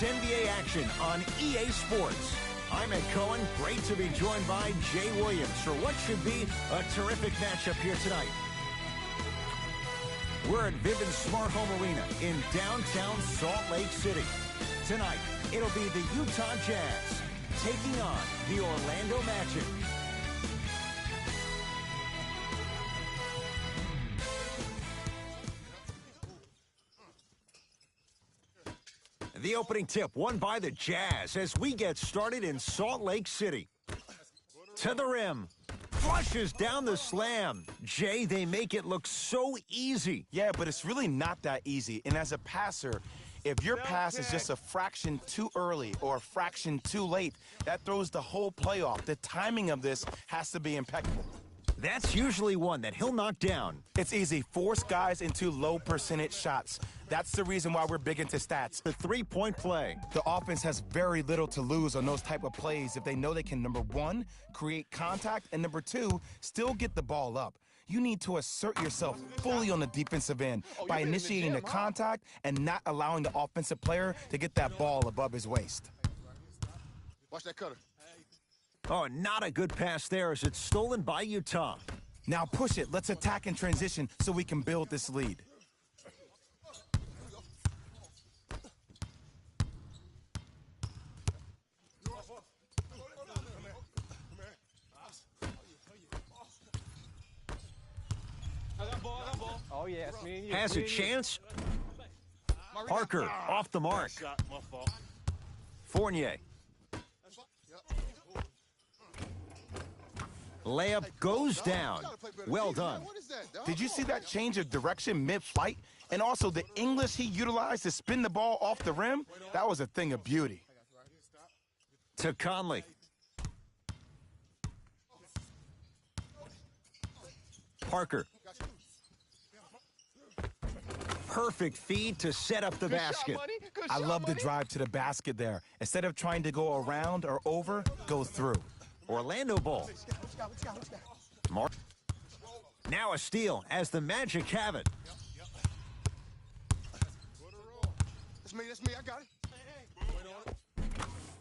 NBA action on EA Sports. I'm Ed Cohen. Great to be joined by Jay Williams for what should be a terrific matchup here tonight. We're at Vivint Smart Home Arena in downtown Salt Lake City. Tonight, it'll be the Utah Jazz taking on the Orlando Magic. The opening tip won by the Jazz as we get started in Salt Lake City. To the rim. Flushes down the slam. Jay, they make it look so easy. Yeah, but it's really not that easy. And as a passer, if your pass is just a fraction too early or a fraction too late, that throws the whole play off. The timing of this has to be impeccable. That's usually one that he'll knock down. It's easy. Force guys into low percentage shots. That's the reason why we're big into stats. The three-point play. The offense has very little to lose on those type of plays if they know they can, number one, create contact, and number two, still get the ball up. You need to assert yourself fully on the defensive end by initiating the contact and not allowing the offensive player to get that ball above his waist. Watch that cutter. Oh, not a good pass there as it's stolen by Utah. Now push it. Let's attack in transition so we can build this lead. Oh, yeah, it's me and you. Has a chance. Parker off the mark. Fournier. Layup goes down. Well done. Did you see that change of direction mid-flight? And also the English he utilized to spin the ball off the rim? That was a thing of beauty. To Conley. Parker. Perfect feed to set up the basket. I love the drive to the basket there. Instead of trying to go around or over, go through. Orlando ball. Mark. Now a steal as the Magic have it. That's me, I got it.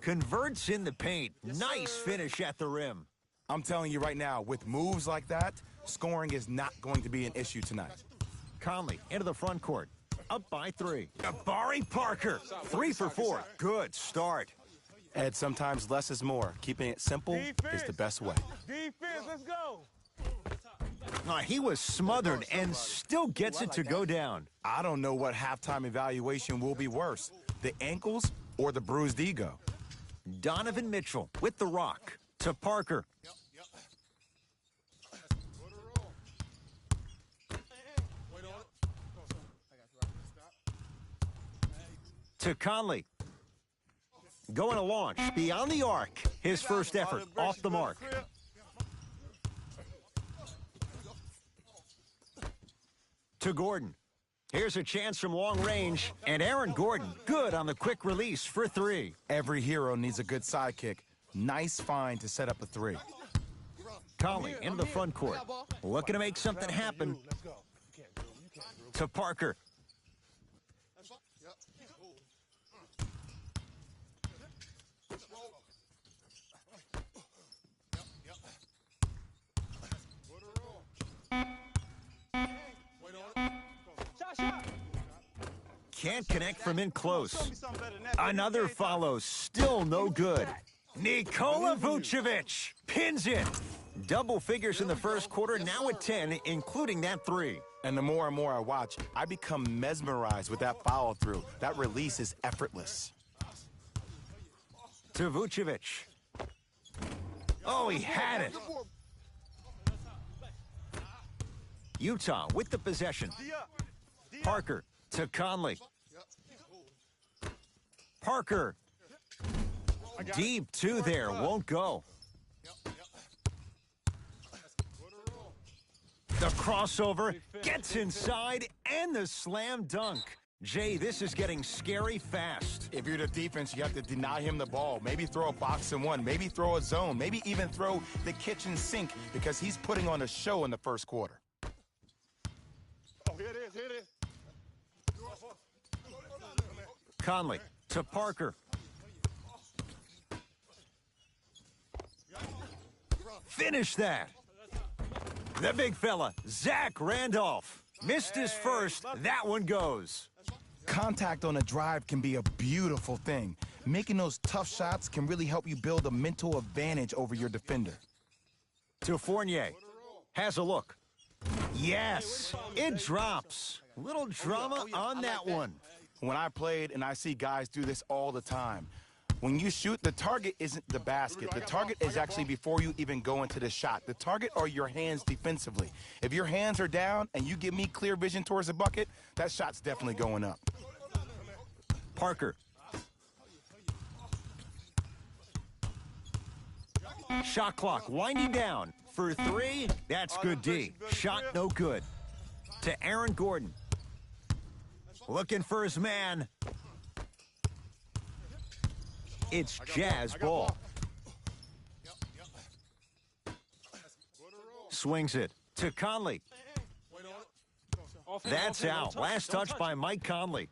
Converts in the paint. Nice finish at the rim. I'm telling you right now, with moves like that, scoring is not going to be an issue tonight. Conley into the front court. Up by 3. Jabari Parker. 3 for 4. Good start. Ed, sometimes less is more. Keeping it simple is the best way. Defense, let's go. He was smothered and still gets it to go down. I don't know what halftime evaluation will be worse, the ankles or the bruised ego. Donovan Mitchell with the rock to Parker. To Conley. Going to launch beyond the arc. His first effort off the mark. To Gordon. Here's a chance from long range. And Aaron Gordon, good on the quick release for 3. Every hero needs a good sidekick. Nice find to set up a 3. Conley into the front court. Looking to make something happen. To Parker. Can't connect from in close. Another follow, still no good. Nikola Vucevic pins it. Double figures in the first quarter, now at 10, including that 3. And the more and more I watch, I become mesmerized with that follow-through. That release is effortless. To Vucevic. Oh, he had it. Utah with the possession. Parker to Conley. Parker. Deep 2 there, won't go. The crossover gets inside and the slam dunk. Jay, this is getting scary fast. If you're the defense, you have to deny him the ball. Maybe throw a box and one. Maybe throw a zone. Maybe even throw the kitchen sink because he's putting on a show in the first quarter. Oh, here it is, here it is. Conley To Parker. Finish that. The big fella, Zach Randolph. Missed his first. That one goes. Contact on a drive can be a beautiful thing. Making those tough shots can really help you build a mental advantage over your defender. To Fournier. Has a look. Yes, it drops. Little drama on that one. When I played, and I see guys do this all the time, when you shoot, the target isn't the basket. The target is actually before you even go into the shot. The target are your hands defensively. If your hands are down and you give me clear vision towards the bucket, that shot's definitely going up. Parker. Shot clock winding down. For three, that's good D. Shot no good. To Aaron Gordon. Looking for his man. It's Jazz ball. Swings it to Conley. That's out. Last touch by Mike Conley.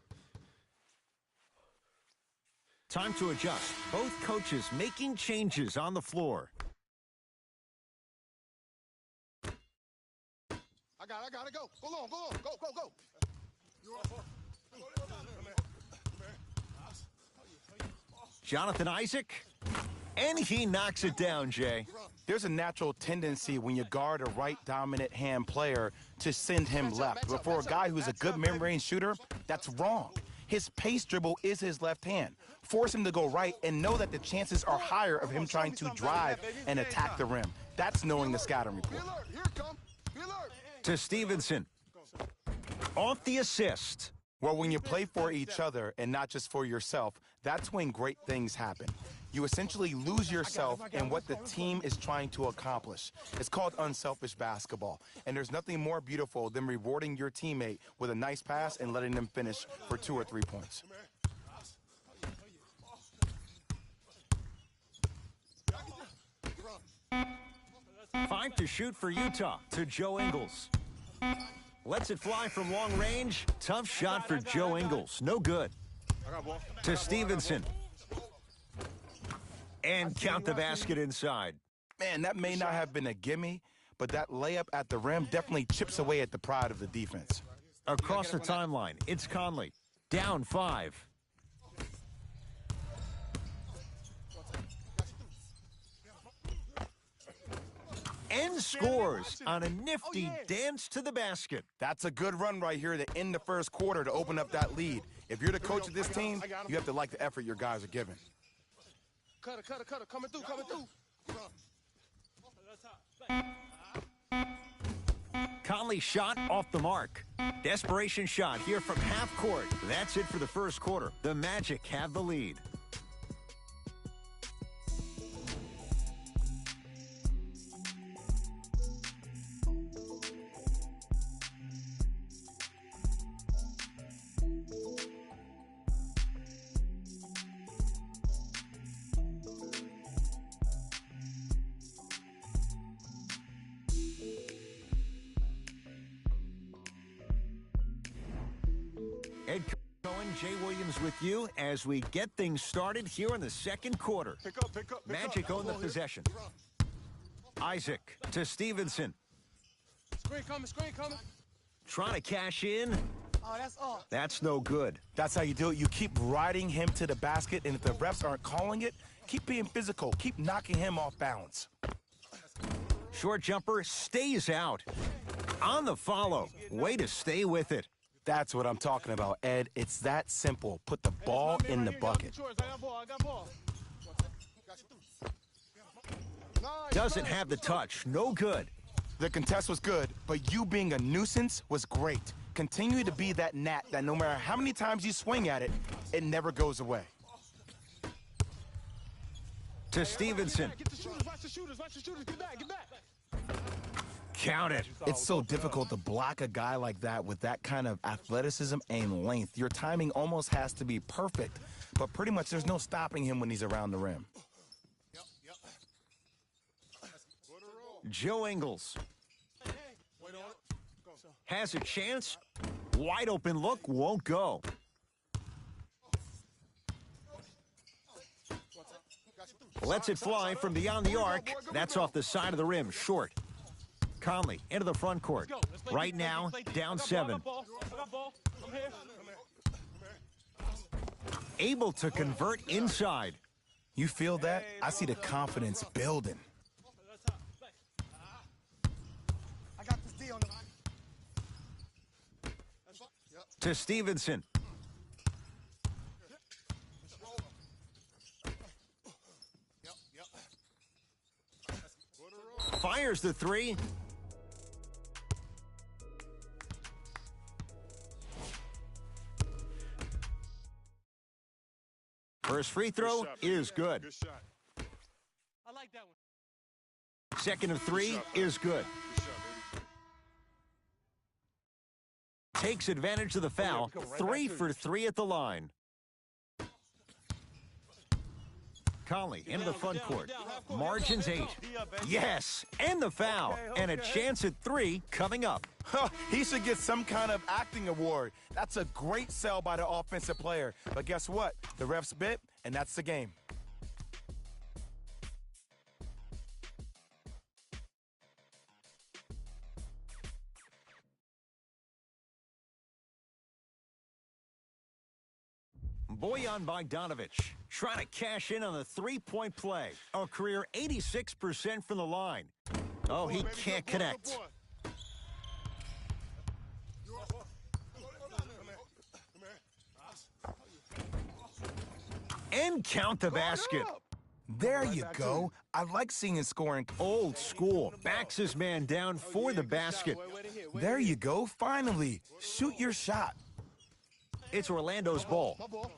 Time to adjust. Both coaches making changes on the floor. I got it. Go. Go long. Go. Jonathan Isaac. And he knocks it down, Jay. There's a natural tendency when you guard a right dominant hand player to send him left. But for a guy who's a good mid-range shooter, that's wrong. His pace dribble is his left hand. Force him to go right and know that the chances are higher of him trying to drive and attack the rim. That's knowing the scouting report. To Stevenson. Off the assist. Well, when you play for each other and not just for yourself, that's when great things happen. You essentially lose yourself in what the team is trying to accomplish. It's called unselfish basketball. And there's nothing more beautiful than rewarding your teammate with a nice pass and letting them finish for 2 or 3 points. Five to shoot for Utah. To Joe Ingles. Lets it fly from long range. Tough shot for Joe Ingles. No good. To Stevenson. And count the basket inside. Man, that may not have been a gimme, but that layup at the rim definitely chips away at the pride of the defense. Across the timeline, it's Conley. Down 5. And scores on a nifty dance to the basket. That's a good run right here to end the first quarter to open up that lead. If you're the coach of this team, you have to like the effort your guys are giving. Cutter. Coming through. Conley shot off the mark. Desperation shot here from half court. That's it for the first quarter. The Magic have the lead. Ed Cohen, Jay Williams with you as we get things started here in the second quarter. Pick up. Magic own the possession. Isaac to Stevenson. Screen coming. Trying to cash in. Oh, that's off. That's no good. That's how you do it. You keep riding him to the basket, and if the refs aren't calling it, keep being physical. Keep knocking him off balance. Short jumper stays out. On the follow. Way to stay with it. That's what I'm talking about, Ed. It's that simple. Put the ball in the bucket. I got ball. Doesn't have the touch. No good. The contest was good, but you being a nuisance was great. Continue to be that gnat that no matter how many times you swing at it, it never goes away. To Stevenson. Get the shooters. Watch the shooters. Get back. Count it. It's so difficult to block a guy like that with that kind of athleticism and length. Your timing almost has to be perfect, but pretty much there's no stopping him when he's around the rim. Joe Ingles. Has a chance. Wide open look. Won't go. Lets it fly from beyond the arc. That's off the side of the rim, short. Conley into the front court. Right now, down 7. I'm here. Able to convert inside. You feel that? I see the confidence building. I got this D on the. To Stevenson. Fires the 3. First free throw is good. Good shot. I like that one. Second of 3 is good. Good shot, baby. Takes advantage of the foul. 3 for 3 at the line. Conley into the front court. Margins 8. Yes, and the foul. And a chance at 3 coming up. He should get some kind of acting award. That's a great sell by the offensive player. But guess what? The refs bit, and that's the game. Bojan Bogdanovic trying to cash in on the three-point play. A career 86% from the line. Oh, he can't connect. And count the basket. There you go. I like seeing his scoring. Old school. Backs his man down for the basket. There you go. Finally. Shoot your shot. It's Orlando's ball. My ball.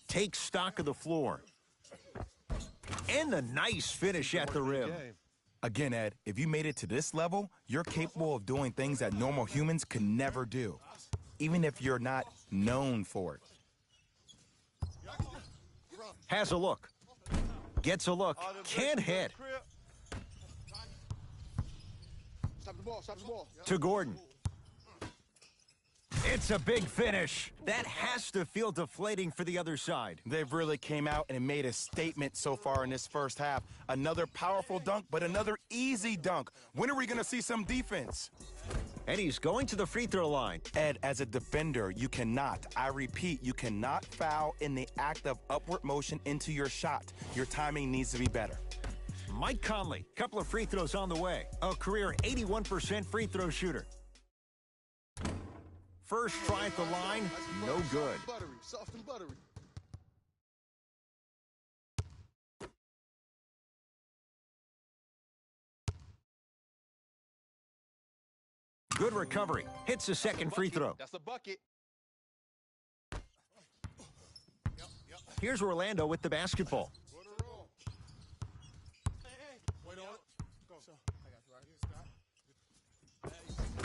Takes stock of the floor. And the nice finish at the rim. Again, Ed, if you made it to this level, you're capable of doing things that normal humans can never do, even if you're not known for it. Has a look. Gets a look. Can't hit. Stop the ball. Stop the ball. To Gordon. It's a big finish. That has to feel deflating for the other side. They've really came out and made a statement so far in this first half. Another powerful dunk, but another easy dunk. When are we going to see some defense? And he's going to the free throw line. Ed, as a defender, you cannot, I repeat, you cannot foul in the act of upward motion into your shot. Your timing needs to be better. Mike Conley, couple of free throws on the way. A career 81% free throw shooter. First try at the line, no good. Buttery, soft and buttery. Good recovery. Hits the second free throw. That's a bucket. Here's Orlando with the basketball.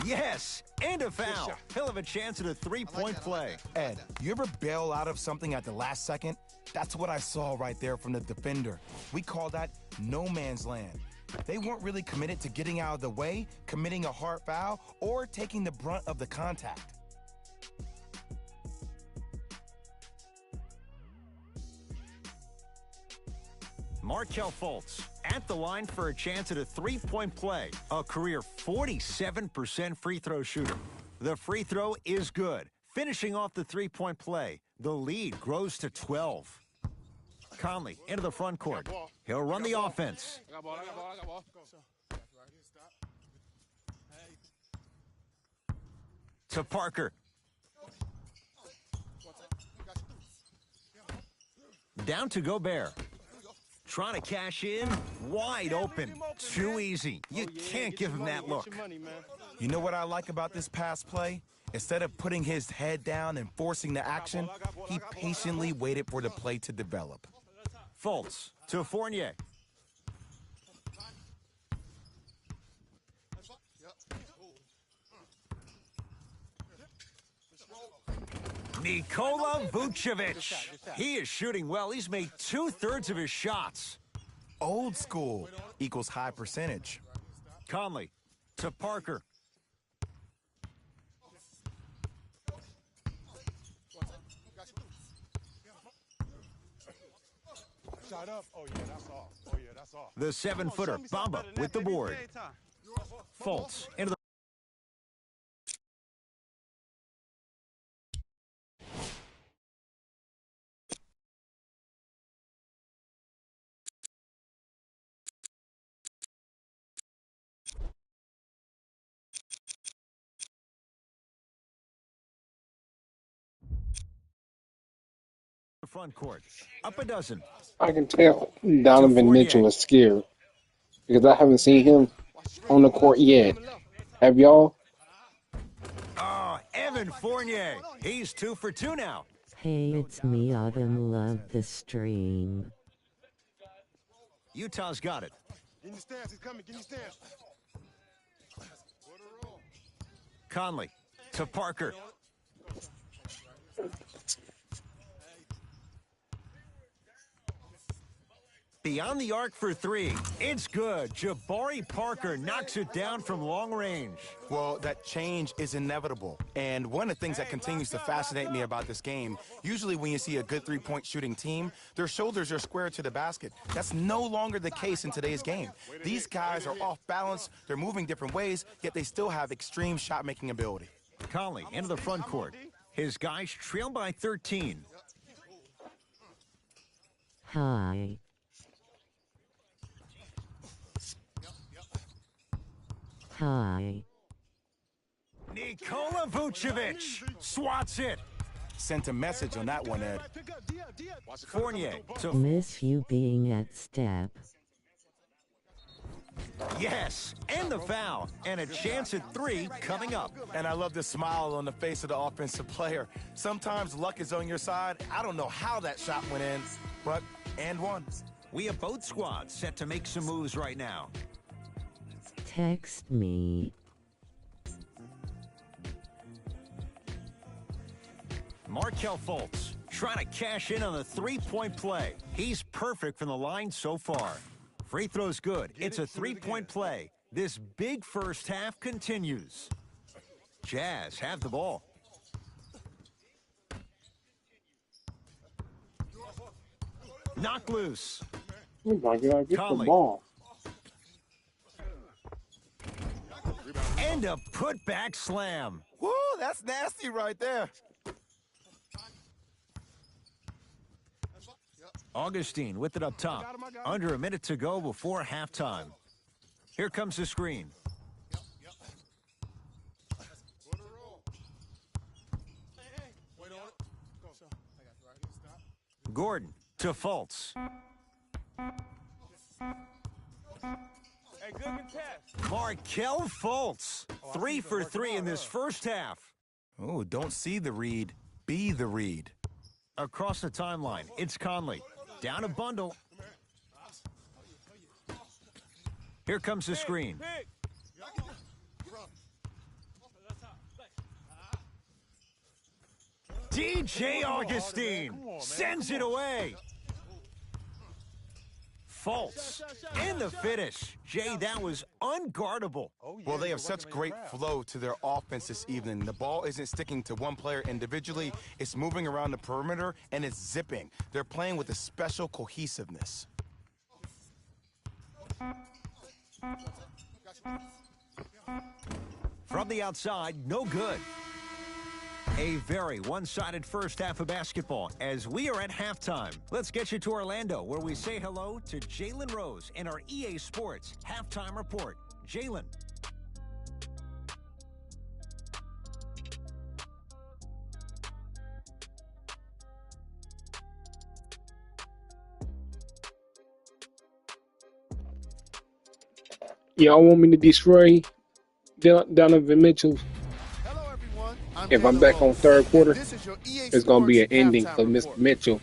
Yes, and a foul. He'll have a chance at a three-point play. Ed, you ever bail out of something at the last second? That's what I saw right there from the defender. We call that no man's land. They weren't really committed to getting out of the way, committing a hard foul, or taking the brunt of the contact. Markelle Fultz at the line for a chance at a three-point play. A career 47% free throw shooter. The free throw is good. Finishing off the three-point play, the lead grows to 12. Conley into the front court. He'll run the offense. I got ball. I got ball. I got ball. To Parker. Down to Gobert. Trying to cash in, wide open, too easy. You can't give him that look. You know what I like about this pass play? Instead of putting his head down and forcing the action, he patiently waited for the play to develop. Fultz to Fournier. Nikola Vucevic. He is shooting well. He's made 2/3 of his shots. Old school equals high percentage. Conley to Parker. Shot up. Oh, yeah, that's off. Oh, yeah, that's off. The 7-footer, Bamba, with the board. Fultz into the front court. Up a dozen. I can tell To Donovan Fournier. Mitchell is scared because I haven't seen him on the court yet. Have y'all? Oh, Evan Fournier. He's 2 for 2 now. Hey, it's me, Autumn. Love the stream. Utah's got it. Get in your stance. He's coming. Get in your stance. Conley to Parker. Beyond the arc for 3. It's good. Jabari Parker knocks it down from long range. Well, that change is inevitable. And one of the things that continues to fascinate me about this game, usually when you see a good three-point shooting team, their shoulders are square to the basket. That's no longer the case in today's game. These guys are off balance, they're moving different ways, yet they still have extreme shot-making ability. Conley into the front court. His guys trail by 13. Hi. Hi. Nikola Vucevic swats it. Sent a message on that one, Ed. Fournier to Miss you being at step. yes, and the foul, and a chance at 3 coming up. And I love the smile on the face of the offensive player. Sometimes luck is on your side. I don't know how that shot went in, but and one. We have both squads set to make some moves right now. Text me. Markelle Fultz trying to cash in on the 3-point play. He's perfect from the line so far. Free throw's good. It's a 3-point play. This big first half continues. Jazz have the ball. Knock loose. Oh my God, get Conley. the ball. And a putback slam. Woo, that's nasty right there. Augustine with it up top. Under a minute to go before halftime. Here comes the screen. Gordon to Fultz. Hey, good contest. Markelle Fultz. 3 for 3 in this first half. Oh, don't see the read, be the read. Across the timeline, it's Conley. Down a bundle. Here comes the screen. Pick. DJ Augustine sends it away. Fultz in the finish. Jay, that was unguardable. Well, they have such great flow to their offense this evening. The ball isn't sticking to one player individually. It's moving around the perimeter, and it's zipping. They're playing with a special cohesiveness. From the outside, no good. A very one-sided first half of basketball as we are at halftime. Let's get you to Orlando, where we say hello to Jalen Rose in our EA Sports Halftime Report. Jalen. Y'all want me to destroy Donovan Mitchell? Hello, everyone. If I'm Jalen back on Rose, third quarter, and this is your EA it's going to be an Sports ending halftime for Mr. report. Mitchell.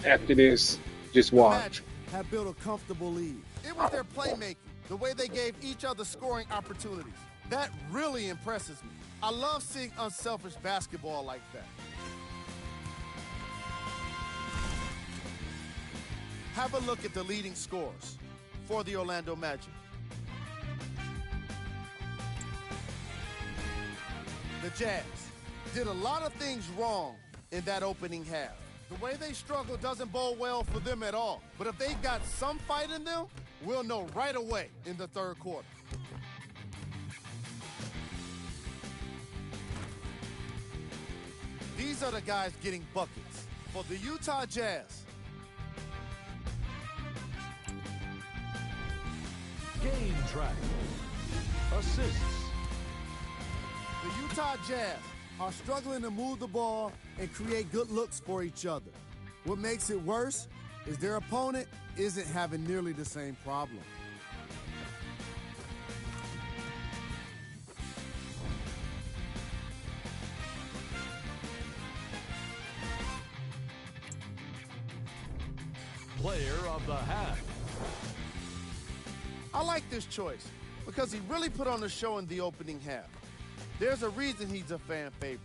After this, just watch. Have built a comfortable lead. It was their playmaking, the way they gave each other scoring opportunities. That really impresses me. I love seeing unselfish basketball like that. Have a look at the leading scores for the Orlando Magic. The Jazz did a lot of things wrong in that opening half. The way they struggle doesn't bode well for them at all. But if they've got some fight in them, we'll know right away in the third quarter. These are the guys getting buckets for the Utah Jazz. Game track. Assists. The Utah Jazz are struggling to move the ball and create good looks for each other. What makes it worse is their opponent isn't having nearly the same problem. Player of the half. I like this choice because he really put on a show in the opening half. There's a reason he's a fan favorite.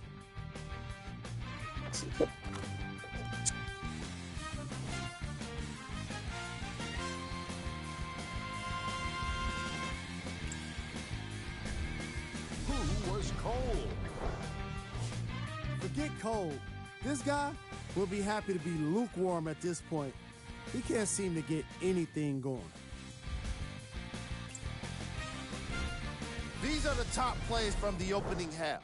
Who was cold? Forget cold. This guy will be happy to be lukewarm at this point. He can't seem to get anything going. These are the top plays from the opening half.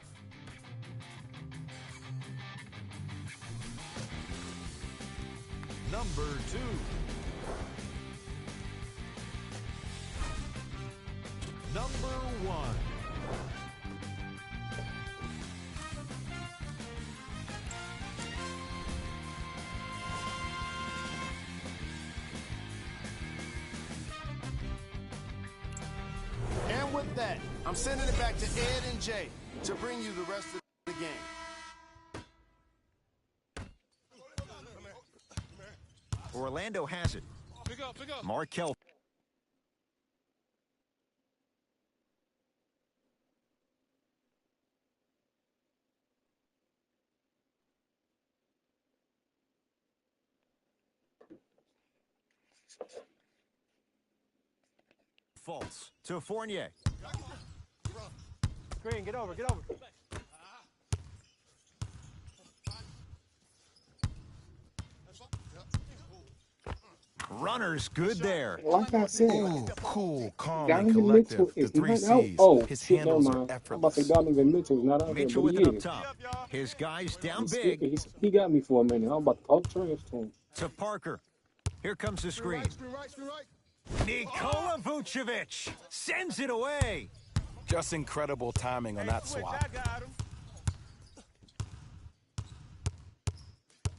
Number 2. Number 1. And with that, I'm sending it back to Ed and Jay to bring you the rest of the game. Orlando has it. Markel. False to Fournier. Green, get over, get over. Runner's good there. Like I said, Ooh, cool, calm, Donovan and Mitchell collective. The is three not out. C's. Oh, His shit, never handles are mind. I'm about to effortless. say Donovan Mitchell's not out Mitchell there, with but it he up is. top. His guys down He's big. scared. He got me for a minute. I'm about to talk trash to him. To Parker. Here comes the screen. Nikola Vucevic sends it away. Just incredible timing on that swap. I got him.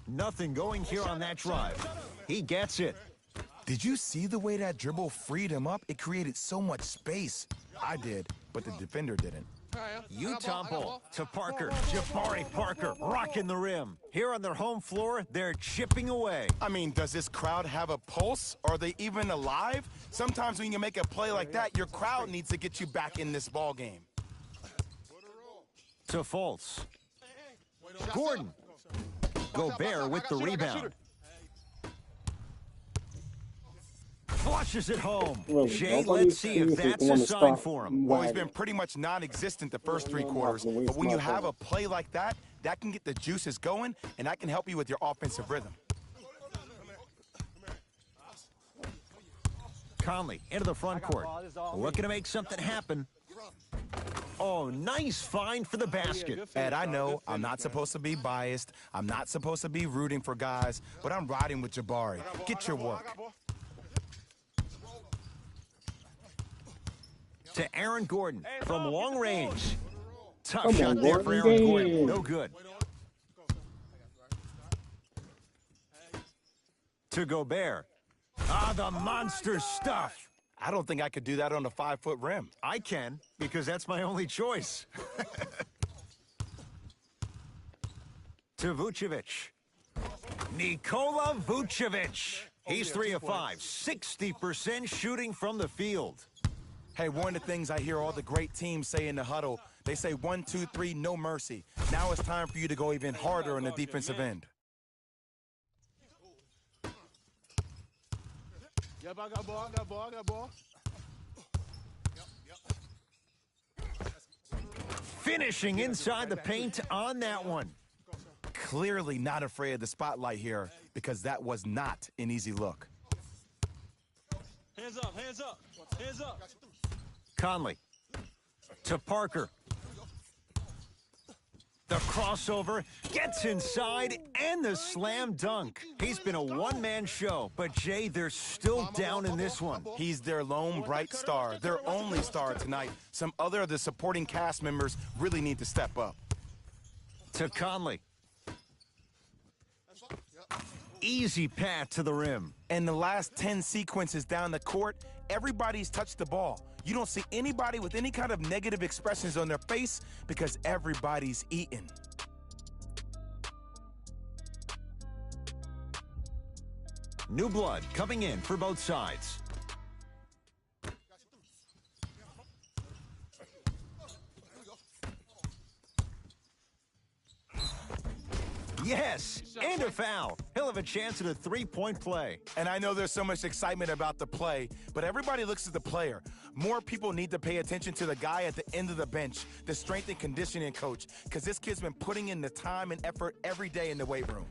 Nothing going here on that drive. He gets it. Did you see the way that dribble freed him up? It created so much space. I did, but the defender didn't. Utah ball to Parker. Jabari Parker rocking the rim. Here on their home floor, they're chipping away. I mean, does this crowd have a pulse? Are they even alive? Sometimes when you make a play like that, your crowd needs to get you back in this ball game. To Fultz. Gordon. Gobert with the rebound. Flushes it home. Really, Jay, nobody let's see if seriously that's a wanna sign stop for him. Well, he's wagging. been pretty much non-existent the first three I'm not quarters, gonna waste but when you my have time. a play like that, that can get the juices going, and that can help you with your offensive rhythm. Conley into the front court. Looking to make something happen. Oh, nice find for the basket. Ed, I know I'm not supposed to be biased. I'm not supposed to be rooting for guys, but I'm riding with Jabari. Get your work. To Aaron Gordon from long range. Tough Come shot on, there for Gordon. Aaron Gordon. Damn. No good. To Gobert. Ah, the monster stuff. I don't think I could do that on a 5-foot rim. I can, because that's my only choice. To Vucevic. Nikola Vucevic. He's 3 of 5, 60% shooting from the field. Hey, one of the things I hear all the great teams say in the huddle, they say 1, 2, 3, no mercy. Now it's time for you to go even harder on the defensive end. Yep, I got ball, I got ball, I got ball. Finishing inside the paint on that one. clearly not afraid of the spotlight here because that was not an easy look. Hands up, hands up, hands up. Conley to Parker. The crossover gets inside and the slam dunk. He's been a one-man show, but Jay, they're still down in this one. He's their lone bright star, their only star tonight. Some other of the supporting cast members really need to step up. To Conley. Easy path to the rim. In the last 10 sequences down the court, everybody's touched the ball. You don't see anybody with any kind of negative expressions on their face because everybody's eating. New blood coming in for both sides. Yes, and a foul. He'll have a chance at a three-point play. And I know there's so much excitement about the play, but everybody looks at the player. More people need to pay attention to the guy at the end of the bench, the strength and conditioning coach, because this kid's been putting in the time and effort every day in the weight room.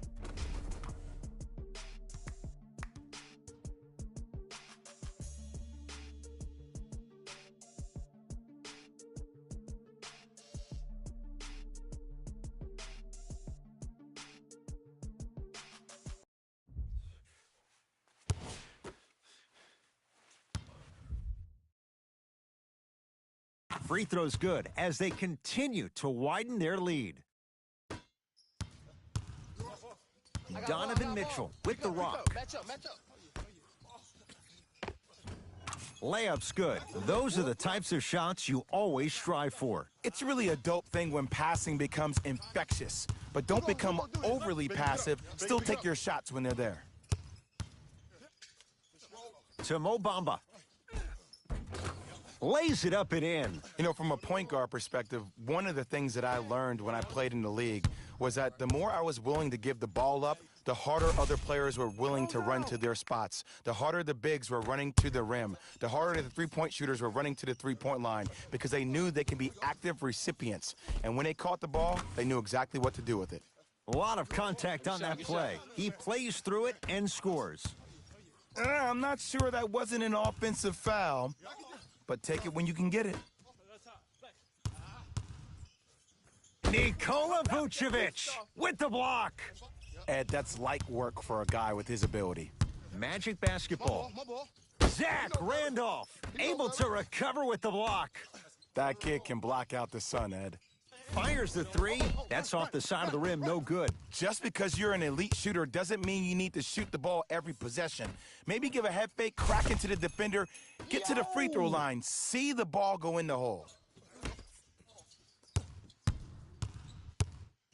Free throw's good as they continue to widen their lead. Donovan Mitchell with the rock. Layup's good. Those are the types of shots you always strive for. It's really a dope thing when passing becomes infectious, but don't become overly passive. Still take your shots when they're there. To Mo Bamba. Lays it up and in. You know, from a point guard perspective, one of the things that I learned when I played in the league was that the more I was willing to give the ball up, the harder other players were willing to run to their spots. The harder the bigs were running to the rim. The harder the three-point shooters were running to the three-point line because they knew they can be active recipients. And when they caught the ball, they knew exactly what to do with it. A lot of contact on that play. He plays through it and scores. I'm not sure that wasn't an offensive foul, but take it when you can get it. Nikola Vucevic with the block. Ed, that's light work for a guy with his ability. Magic basketball. Zach Randolph able to recover with the block. That kid can block out the sun, Ed. Fires the three. That's off the side of the rim, no good. Just because you're an elite shooter doesn't mean you need to shoot the ball every possession. Maybe give a head fake, crack into the defender, get to the free throw line, see the ball go in the hole.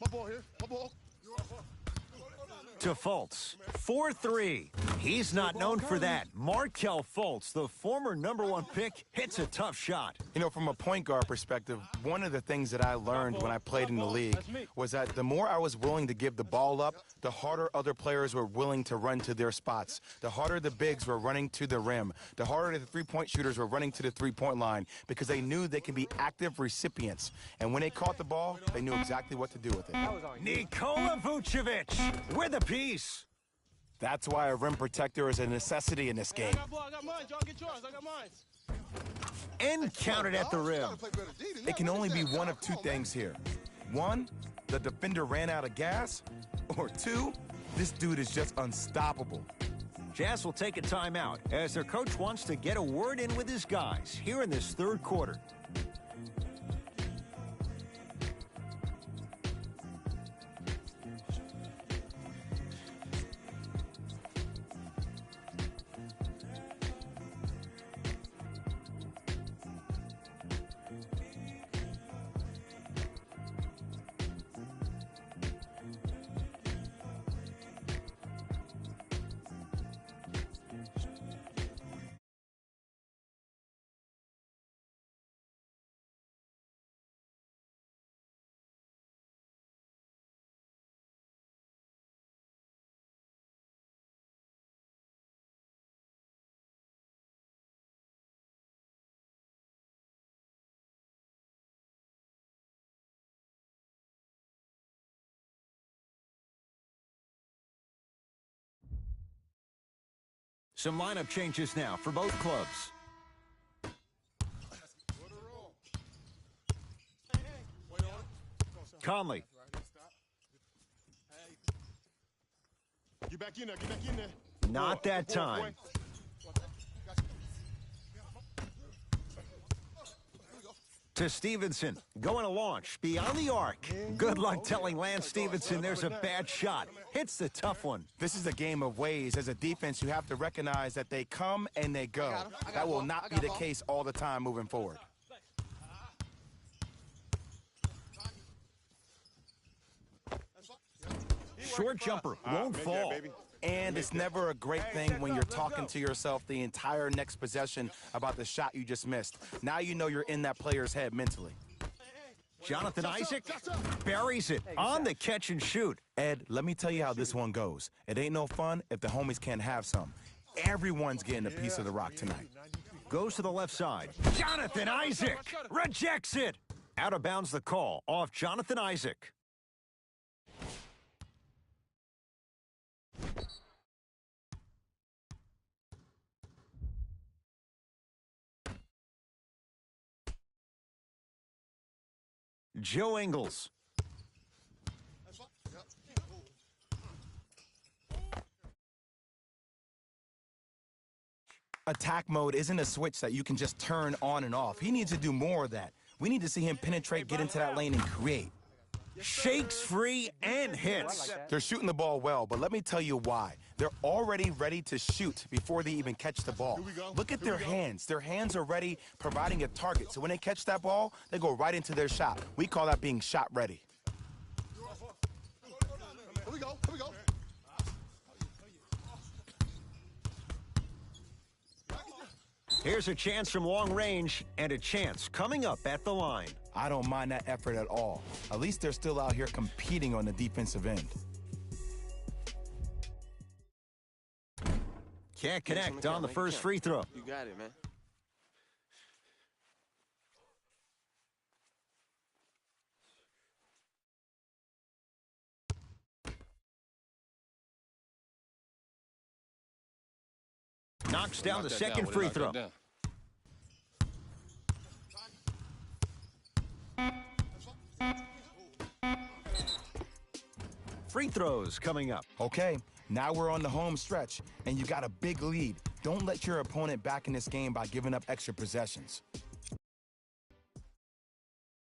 My ball here. My ball. To Fultz. 4-3. He's not known for that. Markelle Fultz, the former #1 pick, hits a tough shot. You know, from a point guard perspective, one of the things that I learned when I played in the league was that the more I was willing to give the ball up, the harder other players were willing to run to their spots. The harder the bigs were running to the rim. The harder the three-point shooters were running to the three-point line because they knew they can be active recipients. And when they caught the ball, they knew exactly what to do with it. Nikola Vucevic with a piece. That's why a rim protector is a necessity in this game. I got mine, y'all get yours. I got mine. And counted at the rim. It can only be one of two things here. One, the defender ran out of gas. Or two, this dude is just unstoppable. Jazz will take a timeout as their coach wants to get a word in with his guys here in this third quarter. Some lineup changes now for both clubs. Conley. Get back in there. Get back in there. Not that time. To Stevenson, going to launch, beyond the arc. Good luck telling Lance Stevenson there's a bad shot. Hits the tough one. This is a game of ways. As a defense, you have to recognize that they come and they go. That will not be the case all the time moving forward. Short jumper, won't fall. And it's never a great thing when you're talking to yourself the entire next possession about the shot you just missed. Now you know you're in that player's head mentally. Jonathan Isaac buries it on the catch and shoot. Ed, let me tell you how this one goes. It ain't no fun if the homies can't have some. Everyone's getting a piece of the rock tonight. Goes to the left side. Jonathan Isaac rejects it. Out of bounds the call off Jonathan Isaac. Joe Ingles. Attack mode isn't a switch that you can just turn on and off. He needs to do more of that. We need to see him penetrate, get into that lane, and create. Shakes free and hits. They're shooting the ball well, but let me tell you why. They're already ready to shoot before they even catch the ball. Look at their hands. Their hands are ready, providing a target. So when they catch that ball, they go right into their shot. We call that being shot ready. Here we go. Here we go. Here's a chance from long range and a chance coming up at the line. I don't mind that effort at all. At least they're still out here competing on the defensive end. Can't connect on the first free throw. You got it, man. Knocks down the second free throw. Free throws coming up. Okay, now we're on the home stretch, and you got a big lead. Don't let your opponent back in this game by giving up extra possessions.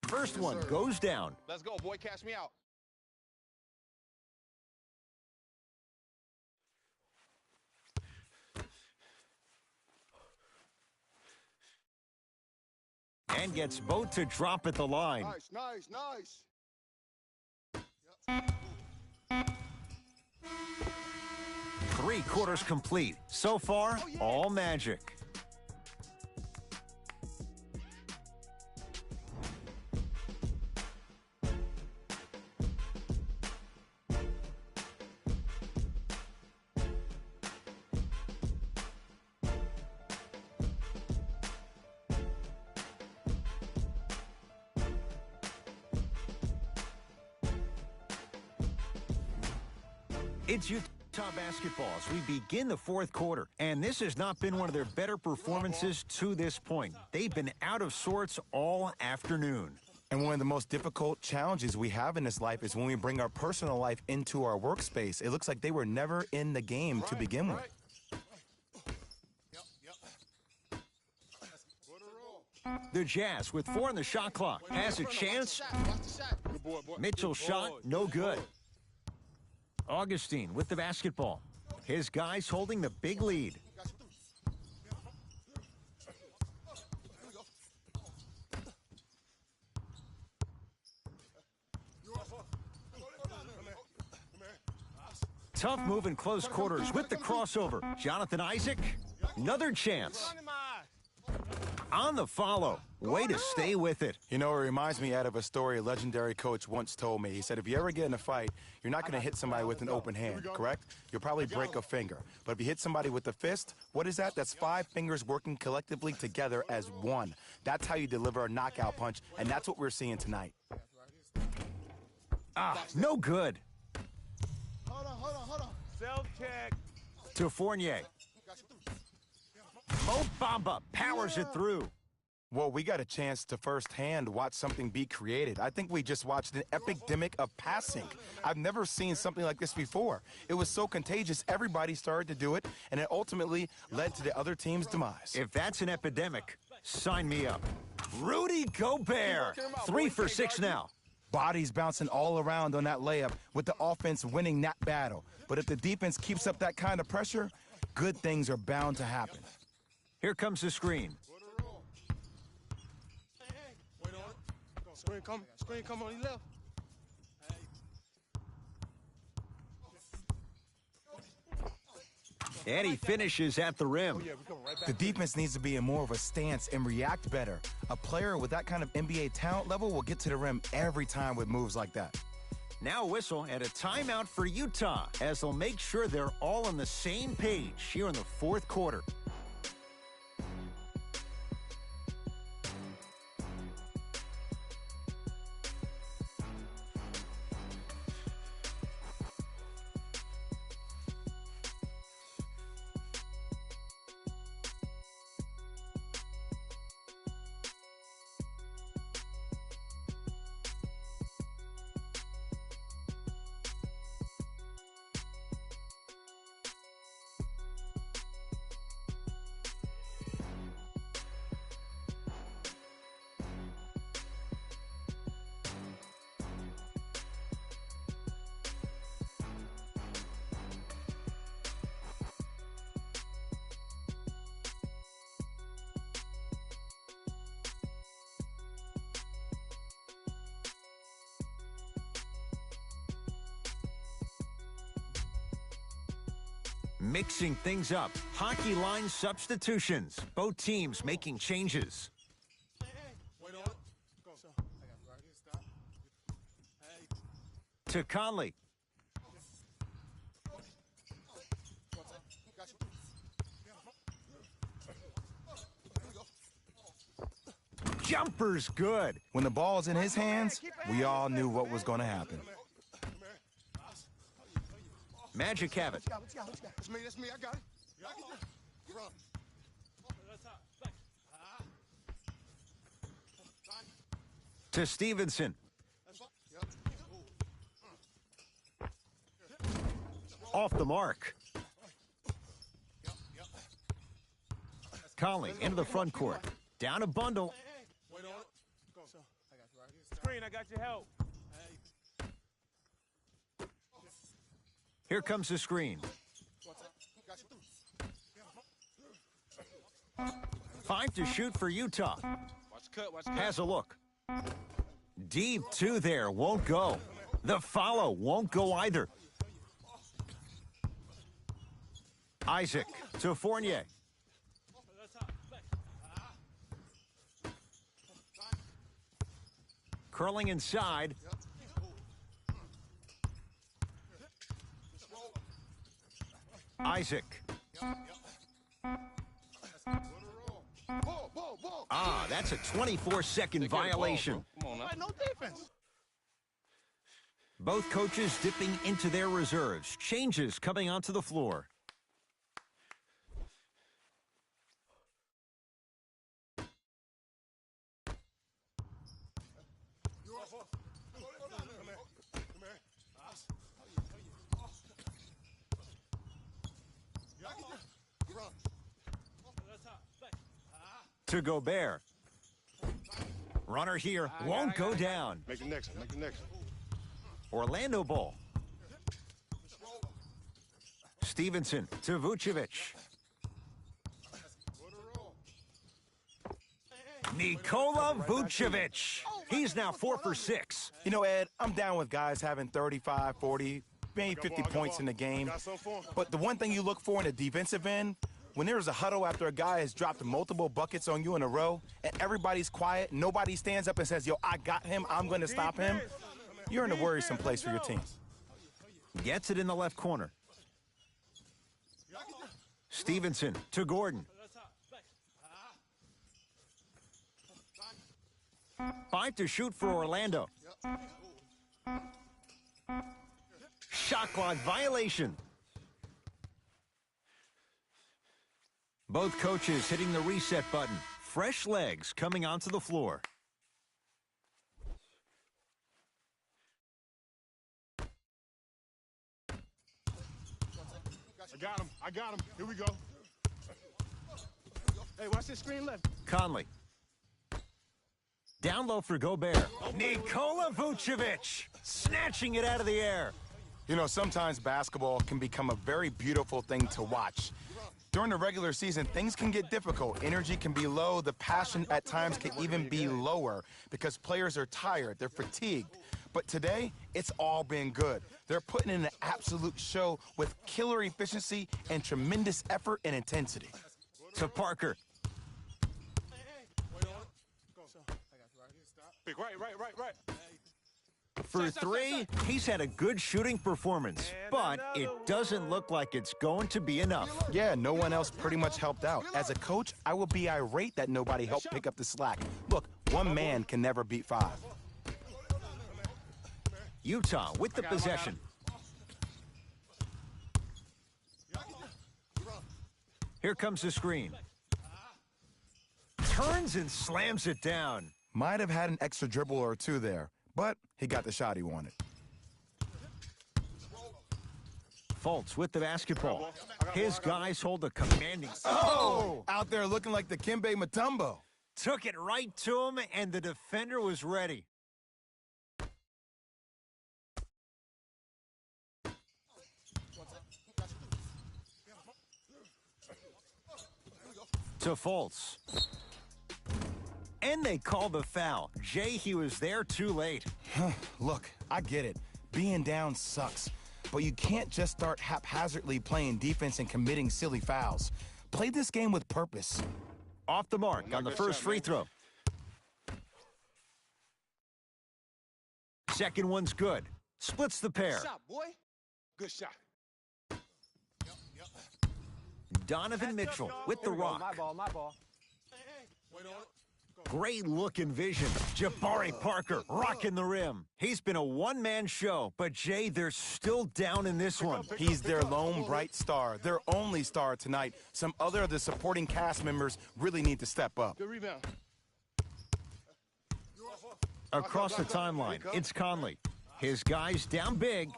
First one goes down. Let's go, boy. Cash me out. And gets both to drop at the line. Nice, nice, nice. 3 quarters complete. So far, all magic. It's Utah basketball as we begin the fourth quarter, and this has not been one of their better performances to this point. They've been out of sorts all afternoon. And one of the most difficult challenges we have in this life is when we bring our personal life into our workspace. It looks like they were never in the game to begin with. The Jazz with 4 on the shot clock has a chance. Mitchell's shot, no good. Augustine with the basketball. His guys holding the big lead. Tough move in close quarters with the crossover. Jonathan Isaac, another chance. On the follow. Way to stay with it. You know, it reminds me out of a story a legendary coach once told me. He said, if you ever get in a fight, you're not going to hit somebody with an open hand, correct? You'll probably break a finger. But if you hit somebody with a fist, what is that? That's 5 fingers working collectively together as one. That's how you deliver a knockout punch, and that's what we're seeing tonight. No good. Hold on. Self-check. To Fournier. Mo Bamba powers it through. Well, we got a chance to firsthand watch something be created. I think we just watched an epidemic of passing. I've never seen something like this before. It was so contagious, everybody started to do it, and it ultimately led to the other team's demise. If that's an epidemic, sign me up. Rudy Gobert, 3 for 6 now. Bodies bouncing all around on that layup with the offense winning that battle. But if the defense keeps up that kind of pressure, good things are bound to happen. Here comes the screen. Screen come on the left. And he finishes at the rim. The defense needs to be in more of a stance and react better. A player with that kind of NBA talent level will get to the rim every time with moves like that. Now a whistle and a timeout for Utah as they'll make sure they're all on the same page here in the fourth quarter. Mixing things up. Hockey line substitutions. Both teams making changes. To Conley. Jumper's good. When the ball's in his hands, we all knew what was going to happen. Magic have it. That's me, I got it. To Stevenson. Off the mark. Conley into the front court. Down a bundle. Screen, I got your help. Here comes the screen. 5 to shoot for Utah. Has a look. Deep 2 there, won't go. The follow won't go either. Isaac to Fournier. Curling inside. Isaac. Ah, that's a 24-second violation. No defense. Both coaches dipping into their reserves. Changes coming onto the floor. To Gobert. Runner here won't go down. Make the next one, make the next one. Orlando ball. Stevenson to Vucevic. Nikola Vucevic. He's now 4 for 6. You know, Ed, I'm down with guys having 35, 40, maybe 50 points in the game. But the one thing you look for in a defensive end, when there's a huddle after a guy has dropped multiple buckets on you in a row and everybody's quiet, nobody stands up and says, yo, I got him, I'm going to stop him, you're in a worrisome place for your team. Gets it in the left corner. Stevenson to Gordon. 5 to shoot for Orlando. Shot clock violation. Both coaches hitting the reset button. Fresh legs coming onto the floor. I got him. Here we go. Hey, watch this screen left. Conley. Down low for Gobert. Nikola Vucevic snatching it out of the air. You know, sometimes basketball can become a very beautiful thing to watch. During the regular season, things can get difficult. Energy can be low. The passion at times can even be lower because players are tired. They're fatigued. But today, it's all been good. They're putting in an absolute show with killer efficiency and tremendous effort and intensity. To Parker. Right. For three, he's had a good shooting performance, but it doesn't look like it's going to be enough. Yeah, no one else pretty much helped out. As a coach, I will be irate that nobody helped pick up the slack. Look, one man can never beat five. Utah with the possession. Here comes the screen. Turns and slams it down. Might have had an extra dribble or two there, but he got the shot he wanted. Fultz with the basketball. His guys hold a commanding... Oh! Out there looking like the Kimbe Mutombo. Took it right to him, and the defender was ready. To Fultz. And they call the foul. Jay, he was there too late. Look, I get it. Being down sucks. But you can't just start haphazardly playing defense and committing silly fouls. Play this game with purpose. Off the mark on the first free throw. Second one's good. Splits the pair. Good shot, boy. Good shot. Donovan Mitchell with the rock. My ball. Great look and vision. Jabari Parker rocking the rim. He's been a one-man show, but Jay, they're still down in this one. He's their lone bright star, their only star tonight. Some other of the supporting cast members really need to step up. Good rebound. Across the timeline, it's Conley. His guys down big.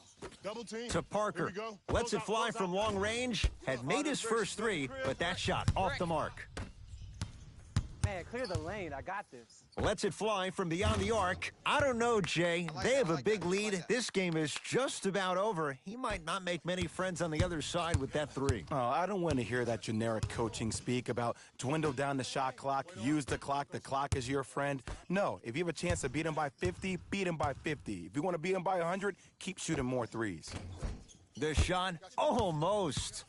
Double team. To Parker. Lets it fly from long range. Had made his first three, but that shot off the mark. Man, clear the lane. I got this. Lets it fly from beyond the arc. I don't know, Jay. They have a big lead. This game is just about over. He might not make many friends on the other side with that three. Oh, I don't want to hear that generic coaching speak about dwindle down the shot clock, use the clock is your friend. No, if you have a chance to beat him by 50, beat him by 50. If you want to beat him by 100, keep shooting more threes. The shot, almost.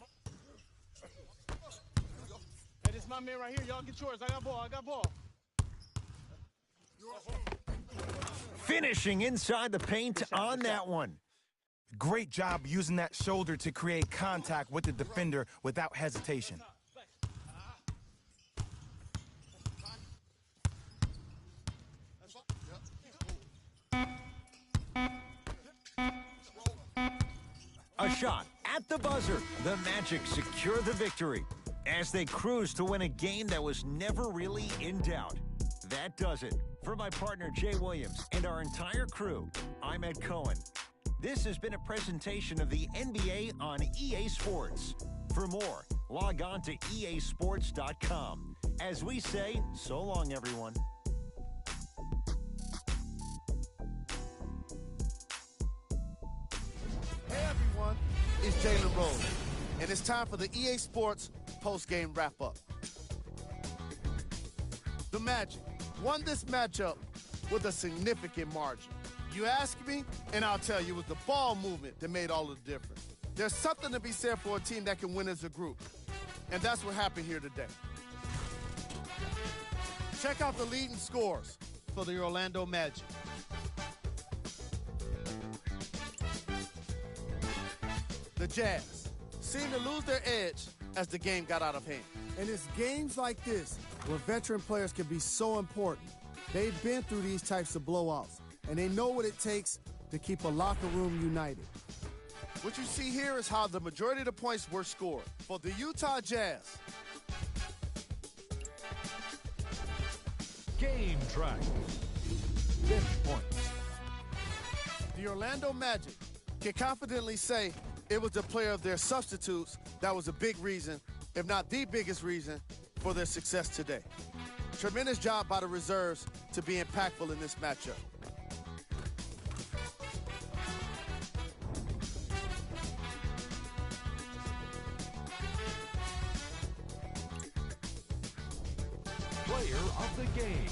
Hey, this is my man right here. Y'all get yours. I got ball. Finishing inside the paint on that one. Great job using that shoulder to create contact with the defender without hesitation. A shot at the buzzer. The Magic secure the victory as they cruise to win a game that was never really in doubt. That does it. For my partner, Jay Williams, and our entire crew, I'm Ed Cohen. This has been a presentation of the NBA on EA Sports. For more, log on to easports.com. As we say, so long, everyone. Hey everyone, it's Jalen Rose, and it's time for the EA Sports post-game wrap-up. The Magic won this matchup with a significant margin. You ask me, and I'll tell you, it was the ball movement that made all of the difference. There's something to be said for a team that can win as a group, and that's what happened here today. Check out the leading scores for the Orlando Magic. The Jazz seemed to lose their edge as the game got out of hand. And it's games like this where veteran players can be so important. They've been through these types of blowouts, and they know what it takes to keep a locker room united. What you see here is how the majority of the points were scored. For the Utah Jazz, track. 10 points. The Orlando Magic can confidently say it was the player of their substitutes that was a big reason, if not the biggest reason, for their success today. Tremendous job by the reserves to be impactful in this matchup. Player of the game.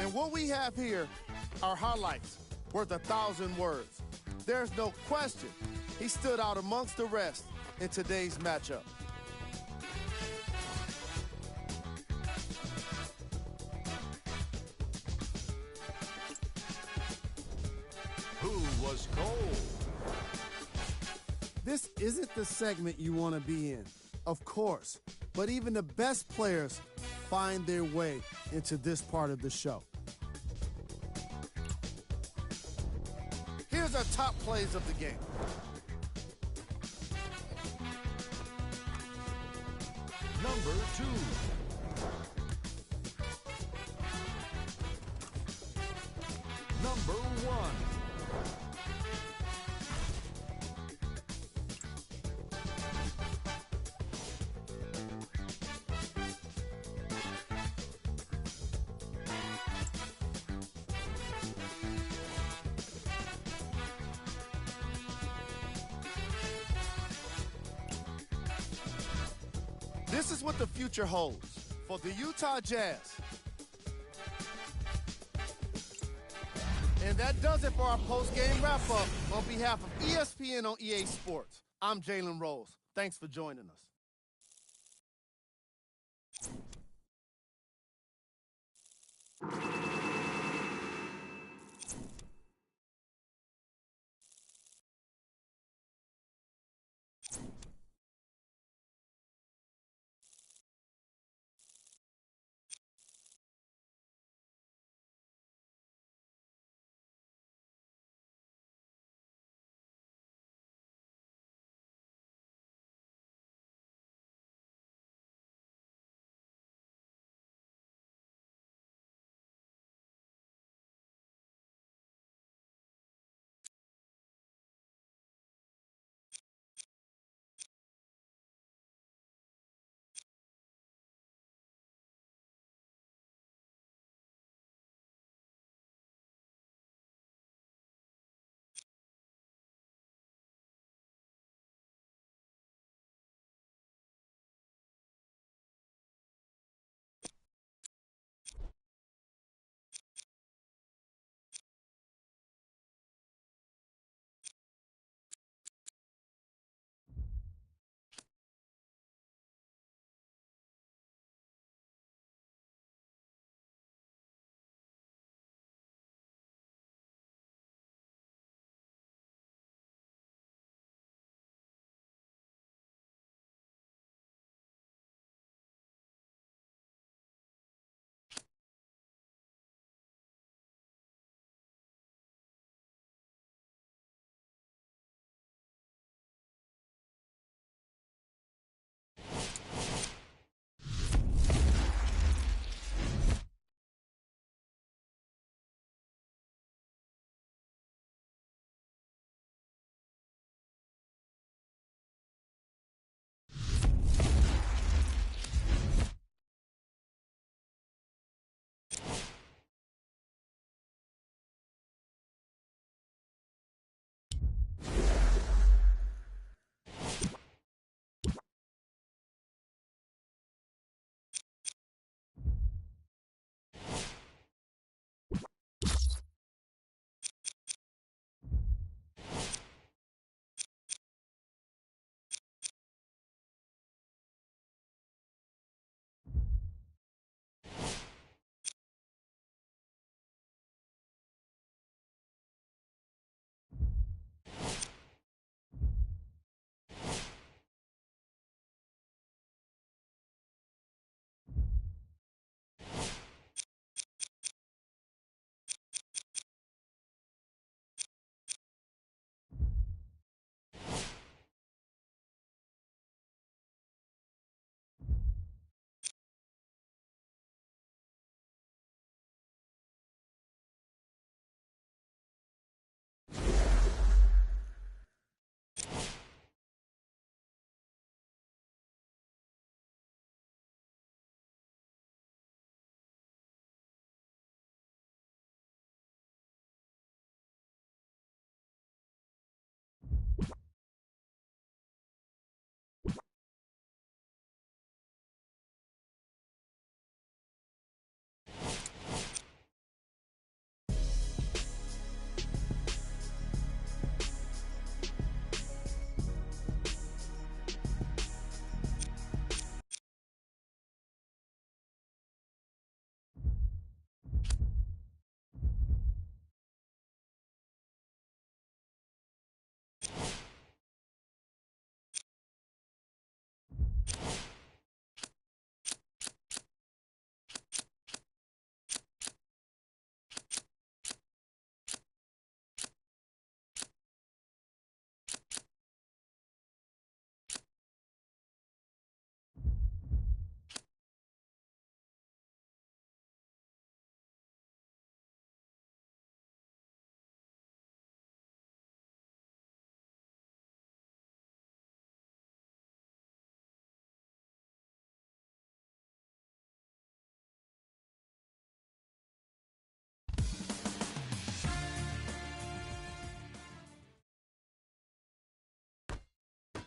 And what we have here are highlights worth 1,000 words. There's no question he stood out amongst the rest in today's matchup. Who was cold? This isn't the segment you want to be in, of course, but even the best players find their way into this part of the show. Here's our top plays of the game. Number 2. Number 1. This is what the future holds for the Utah Jazz. And that does it for our post-game wrap-up. On behalf of ESPN on EA Sports, I'm Jalen Rose. Thanks for joining us.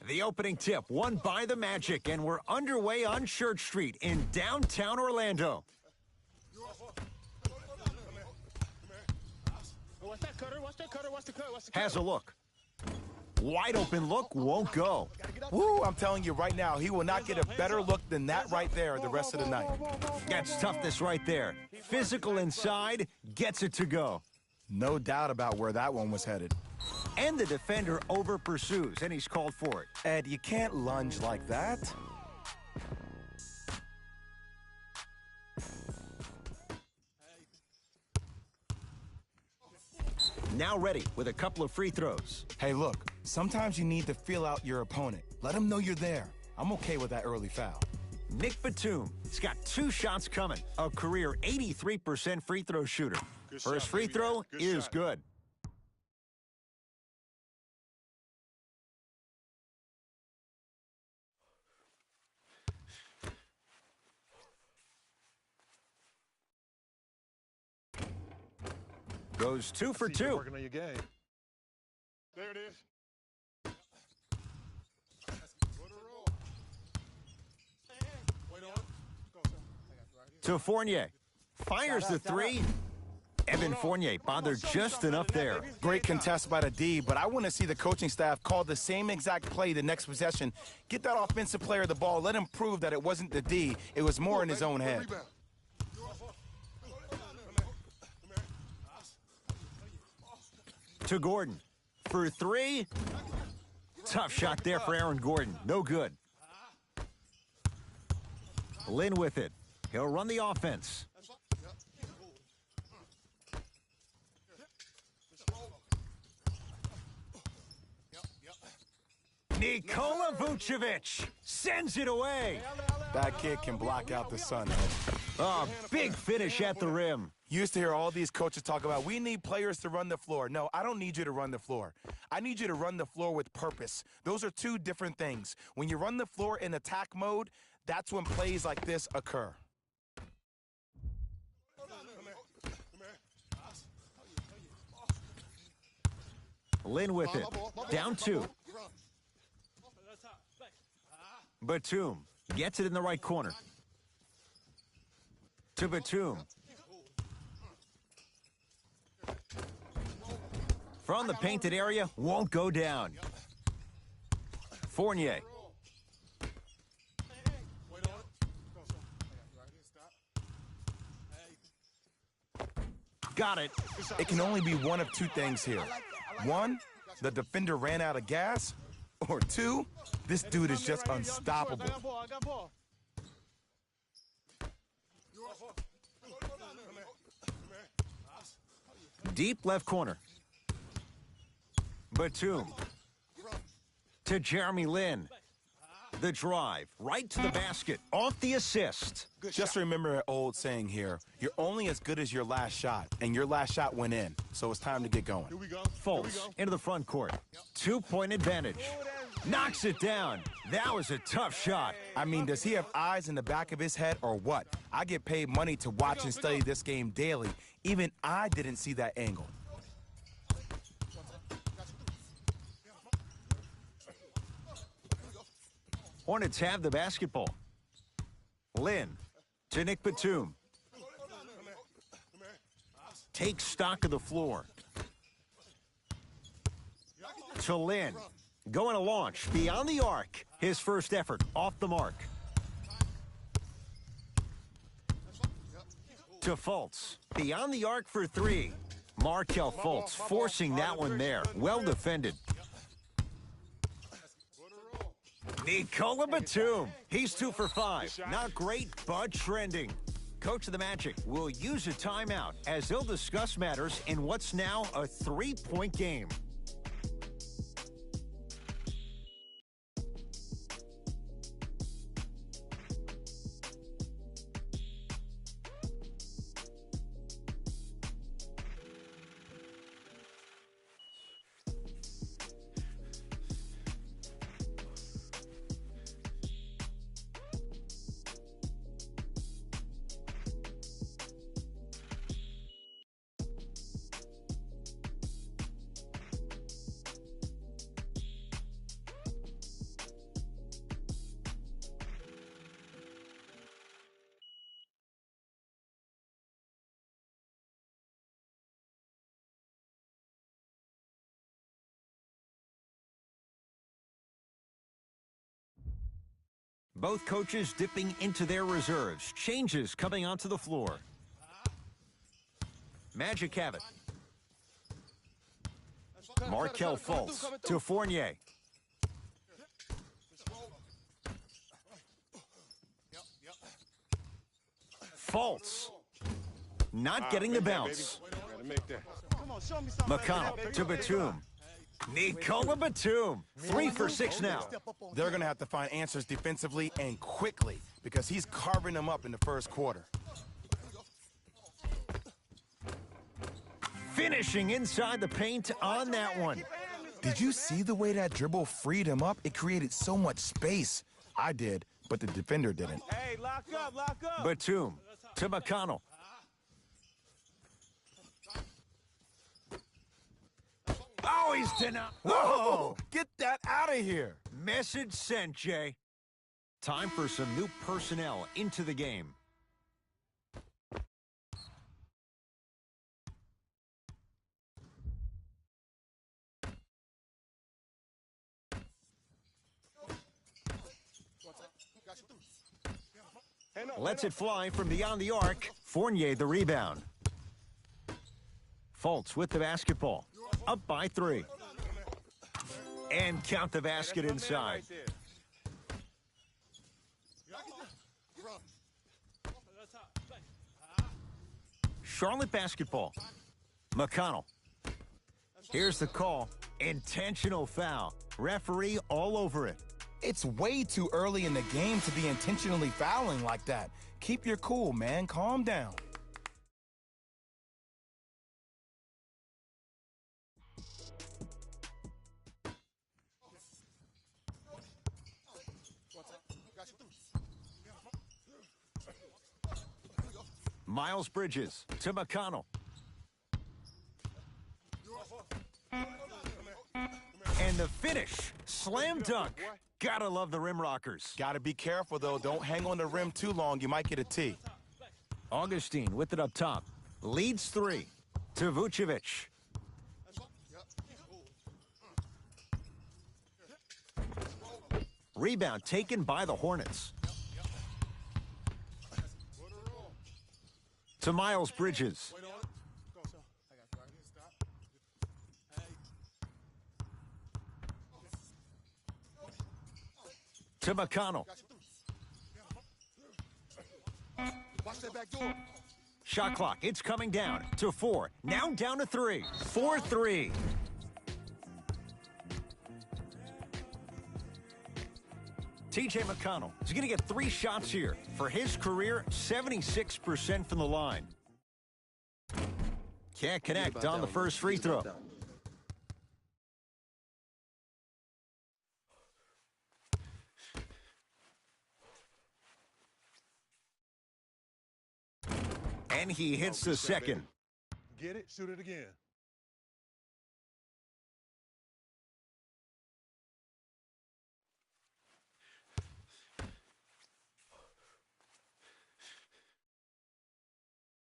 The opening tip won by the Magic, and we're underway on Church Street in downtown Orlando. Has a look. Wide open look won't go. Woo, I'm telling you right now, he will not get a better look than that right there the rest of the night. That's toughness right there. Physical inside, gets it to go. No doubt about where that one was headed. And the defender over pursues, and he's called for it. Ed, you can't lunge like that. Now ready with a couple of free throws. Hey, look, sometimes you need to feel out your opponent. Let him know you're there. I'm okay with that early foul. Nick Batum, he's got 2 shots coming. A career 83% free throw shooter. First free throw is good. Goes 2 for 2. Working on your game. There it is. To Fournier. Fires the 3. Evan Fournier bothered just enough there. Great contest by the D, but I want to see the coaching staff call the same exact play the next possession. Get that offensive player the ball. Let him prove that it wasn't the D. It was more in his own head. To Gordon. For 3. Tough shot there for Aaron Gordon. No good. Lynn with it. He'll run the offense. Nikola Vucevic sends it away. That kid can block out the sun, Ed. Oh, big finish at the rim. Used to hear all these coaches talk about, we need players to run the floor. No, I don't need you to run the floor. I need you to run the floor with purpose. Those are 2 different things. When you run the floor in attack mode, that's when plays like this occur. Lynn with it. Down 2. Batum gets it in the right corner. To Batum. From the painted area, won't go down. Fournier. Got it. It can only be one of 2 things here. 1, the defender ran out of gas. Or 2, this dude is just unstoppable. Deep left corner. Batum. To Jeremy Lin. The drive, right to the basket, off the assist. Just remember an old saying here, you're only as good as your last shot, and your last shot went in, so it's time to get going. Fultz into the front court. 2-point advantage. Knocks it down. That was a tough shot. I mean, does he have eyes in the back of his head or what? I get paid money to watch and study this game daily. Even I didn't see that angle. Hornets have the basketball. Lynn to Nick Batum. Takes stock of the floor. To Lynn. Going to launch beyond the arc. His first effort off the mark. to Fultz. Beyond the arc for three. Markel Fultz forcing that one there. Well defended. Nikola Batum. He's 2 for 5. Not great, but trending. Coach of the Magic will use a timeout as they'll discuss matters in what's now a 3-point game. Both coaches dipping into their reserves. Changes coming onto the floor. Magic have it. Markel Fultz to Fournier. Fultz. Not getting the bounce. McConnell to Batum. Nikola Batum, 3 for 6 now. They're going to have to find answers defensively and quickly because he's carving them up in the first quarter. Finishing inside the paint on that one. Did you see the way that dribble freed him up? It created so much space. I did, but the defender didn't. Hey, lock up, lock up. Batum to McConnell. Oh, he's denied. Whoa! Get that out of here. Message sent, Jay. Time for some new personnel into the game. Lets it fly from beyond the arc. Fournier the rebound. Fultz with the basketball. Up by 3. And count the basket inside. Charlotte basketball. McConnell. Here's the call. Intentional foul. Referee all over it. It's way too early in the game to be intentionally fouling like that. Keep your cool, man. Calm down. Miles Bridges to McConnell. And the finish. Slam dunk. Gotta love the rim rockers. Gotta be careful, though. Don't hang on the rim too long. You might get a T. Augustine with it up top. Leads 3 to Vucevic. Rebound taken by the Hornets. To Miles Bridges. To McConnell. Shot clock, it's coming down to 4. Now down to 3. 4-3. TJ McConnell is going to get 3 shots here. For his career, 76% from the line. Can't connect on the first free throw. And he hits the second. Get it, shoot it again.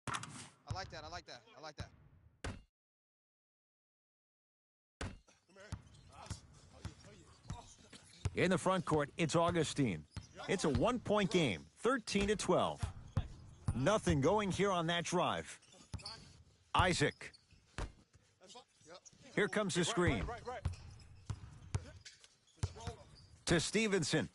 I like that, I like that, I like that. In the front court, it's Augustine. It's a 1-point game, 13-12. Nothing going here on that drive. Isaac. Here comes the screen. To Stevenson.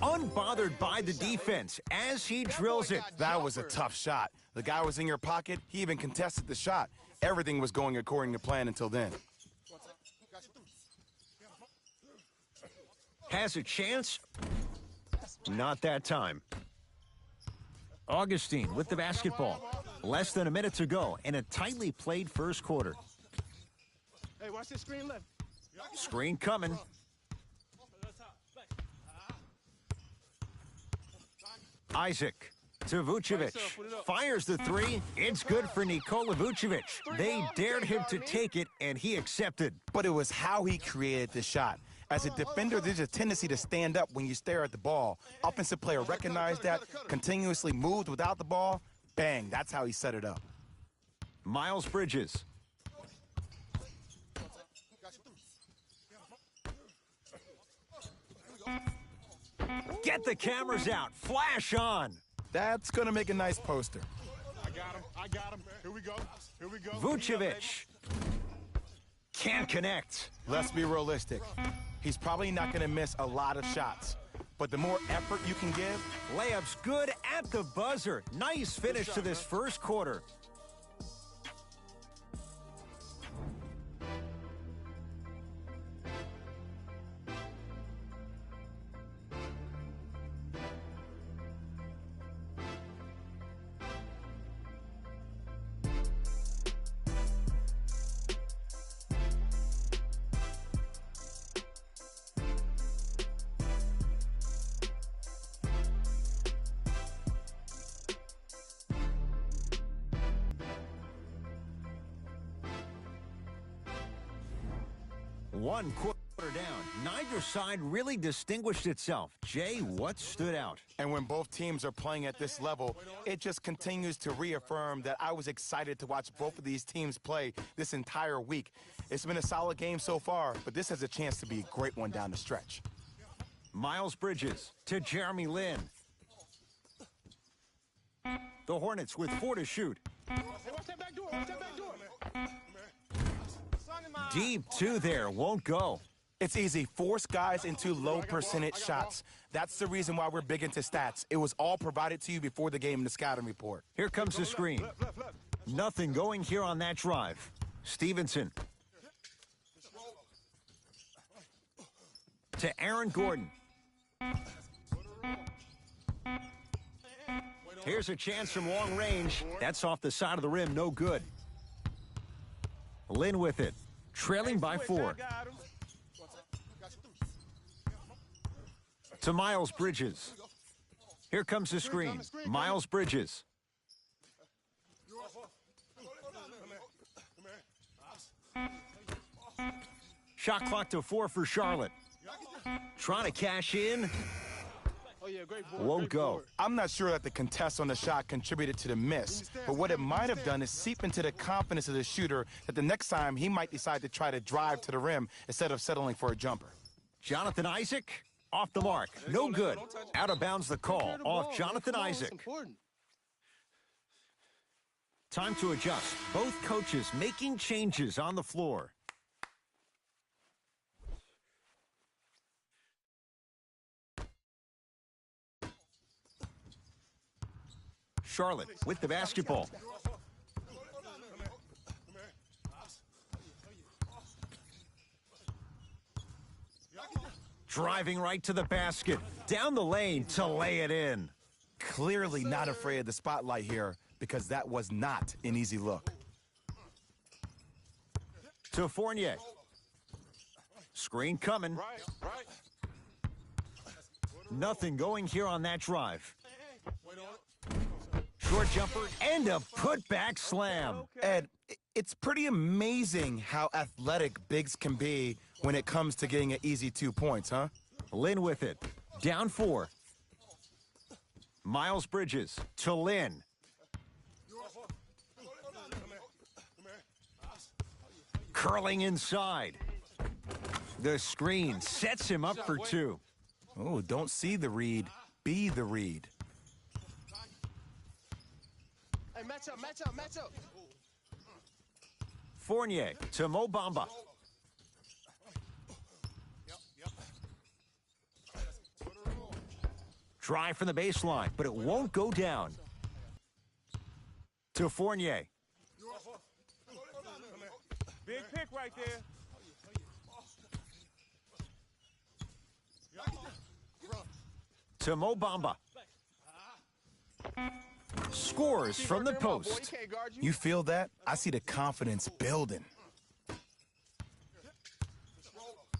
Unbothered by the defense as he drills it. That was a tough shot. The guy was in your pocket. He even contested the shot. Everything was going according to plan until then. Has a chance? Not that time. Augustine with the basketball. Less than a minute to go in a tightly played first quarter. Hey, watch this screen left. Screen coming. Isaac to Vucevic. Fires the three. It's good for Nikola Vucevic. They dared him to take it, and he accepted. But it was how he created the shot. As a defender, there's a tendency to stand up when you stare at the ball. Offensive player recognized that, continuously moved without the ball. Bang, that's how he set it up. Miles Bridges. Get the cameras out. Flash on. That's going to make a nice poster. I got him. I got him. Here we go. Here we go. Vucevic. Can't connect. Let's be realistic. He's probably not going to miss a lot of shots. But the more effort you can give... Layup's good at the buzzer. Nice finish to this first quarter. One quarter down. Neither side really distinguished itself. Jay, what stood out? And when both teams are playing at this level, it just continues to reaffirm that I was excited to watch both of these teams play this entire week. It's been a solid game so far, but this has a chance to be a great one down the stretch. Miles Bridges to Jeremy Lin. The Hornets with 4 to shoot. Deep two there, won't go. It's easy. Force guys into low percentage shots. That's the reason why we're big into stats. It was all provided to you before the game in the scouting report. Here comes the screen. Nothing going here on that drive. Stevenson. To Aaron Gordon. Here's a chance from long range. That's off the side of the rim, no good. Lin with it. Trailing by 4. To Miles Bridges. Here comes the screen. Miles Bridges. Shot clock to 4 for Charlotte. Trying to cash in. Won't go. I'm not sure that the contest on the shot contributed to the miss, but what it might have done is seep into the confidence of the shooter that the next time he might decide to try to drive to the rim instead of settling for a jumper. Jonathan Isaac, off the mark. No good. Out of bounds the call. Off Jonathan Isaac. Time to adjust. Both coaches making changes on the floor. Charlotte with the basketball. Driving right to the basket. Down the lane to lay it in. Clearly not afraid of the spotlight here because that was not an easy look. To Fournier. Screen coming. Nothing going here on that drive. Short jumper and a putback slam. Ed, it's pretty amazing how athletic bigs can be when it comes to getting an easy 2 points, huh? Lin with it. Down 4. Miles Bridges to Lin. Curling inside. The screen sets him up for 2. Oh, don't see the read, be the read. Hey, match up, match up, match up. Fournier to Mo Bamba. Drive from the baseline, but it won't go down. To Fournier. Big pick right there. To Mo Bamba. Scores from the post. You feel that? I see the confidence building.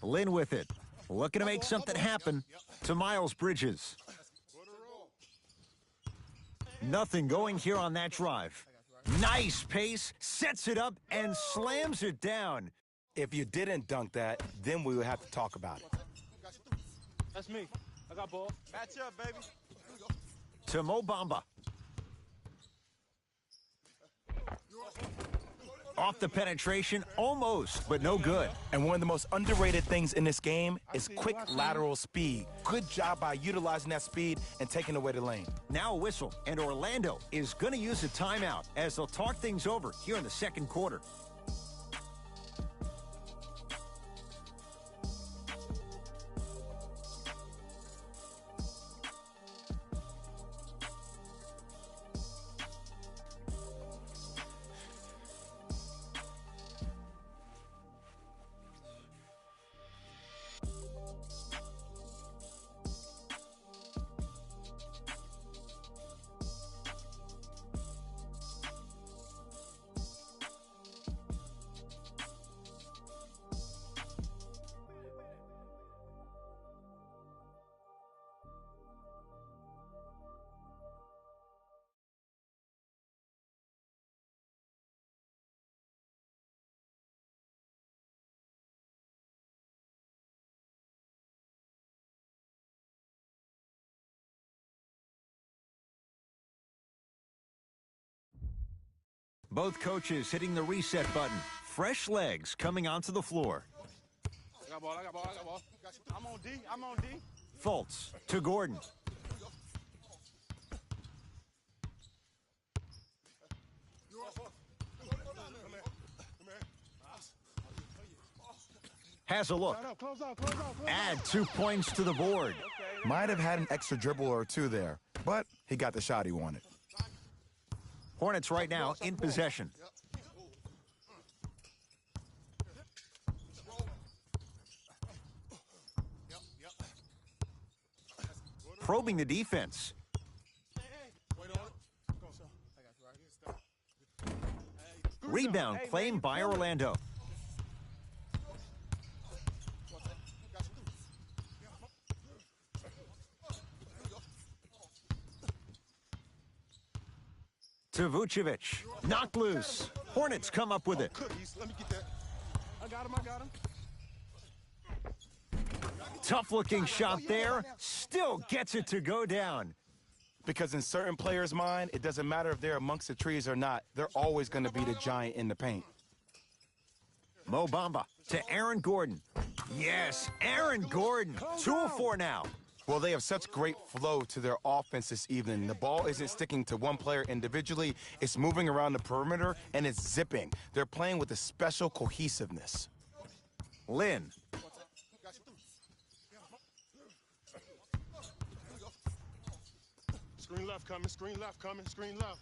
Lynn with it. Looking to make something happen. To Miles Bridges. Nothing going here on that drive. Nice pace, sets it up, and slams it down. If you didn't dunk that, then we would have to talk about it. That's me. I got ball. Match up, baby. To Mo Bamba. Off the penetration, almost, but no good. And one of the most underrated things in this game is quick lateral speed. Good job by utilizing that speed and taking away the lane. Now a whistle, and Orlando is going to use a timeout as they'll talk things over here in the second quarter. Both coaches hitting the reset button. Fresh legs coming onto the floor. I got ball, I got ball, I got ball. I'm on D, I'm on D. Fultz to Gordon. Has a look. Close out, close out. Add 2 points to the board. Might have had an extra dribble or two there, but he got the shot he wanted. Hornets right now in possession. Probing the defense. Rebound claimed by Orlando. To Vucevic. Knocked loose. Hornets come up with it. Cookies, let me get that. I got him, I got him. Tough-looking shot there. Still gets it to go down. Because in certain players' mind, it doesn't matter if they're amongst the trees or not. They're always going to be the giant in the paint. Mo Bamba to Aaron Gordon. Yes, Aaron Gordon. 2 of 4 now. Well, they have such great flow to their offense this evening. The ball isn't sticking to one player individually. It's moving around the perimeter, and it's zipping. They're playing with a special cohesiveness. Lynn. Screen left coming, screen left coming, screen left.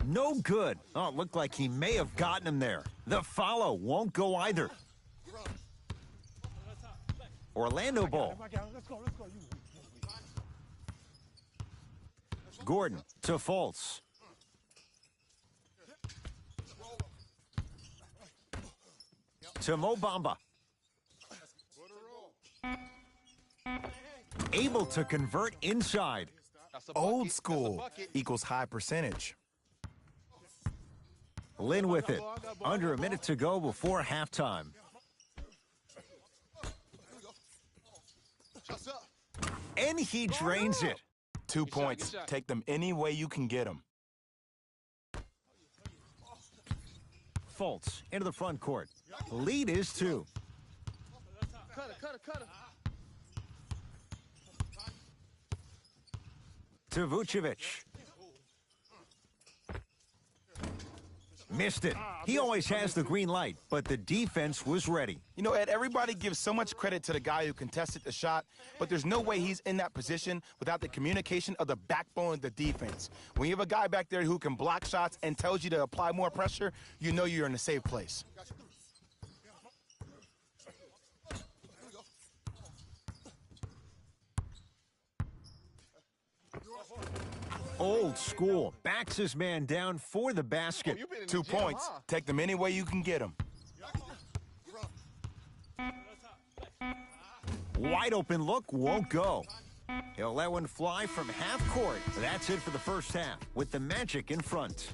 No good. Oh, it looked like he may have gotten him there. The follow won't go either. Orlando ball. Let's go, let's go. Gordon to Fultz. To Mo Bamba. Able to convert inside. Old school equals high percentage. Lynn with it. Under a minute to go before halftime. And he drains it. 2 points. Take them any way you can get them. Fultz into the front court. Lead is 2. cutter. To Vucevic. Missed it. He always has the green light, but the defense was ready. You know, Ed, everybody gives so much credit to the guy who contested the shot, but there's no way he's in that position without the communication of the backbone of the defense. When you have a guy back there who can block shots and tells you to apply more pressure, you know you're in a safe place. Old school. Backs his man down for the basket. 2 points. Take them any way you can get them. Wide open look won't go. He'll let one fly from half court. That's it for the first half with the Magic in front.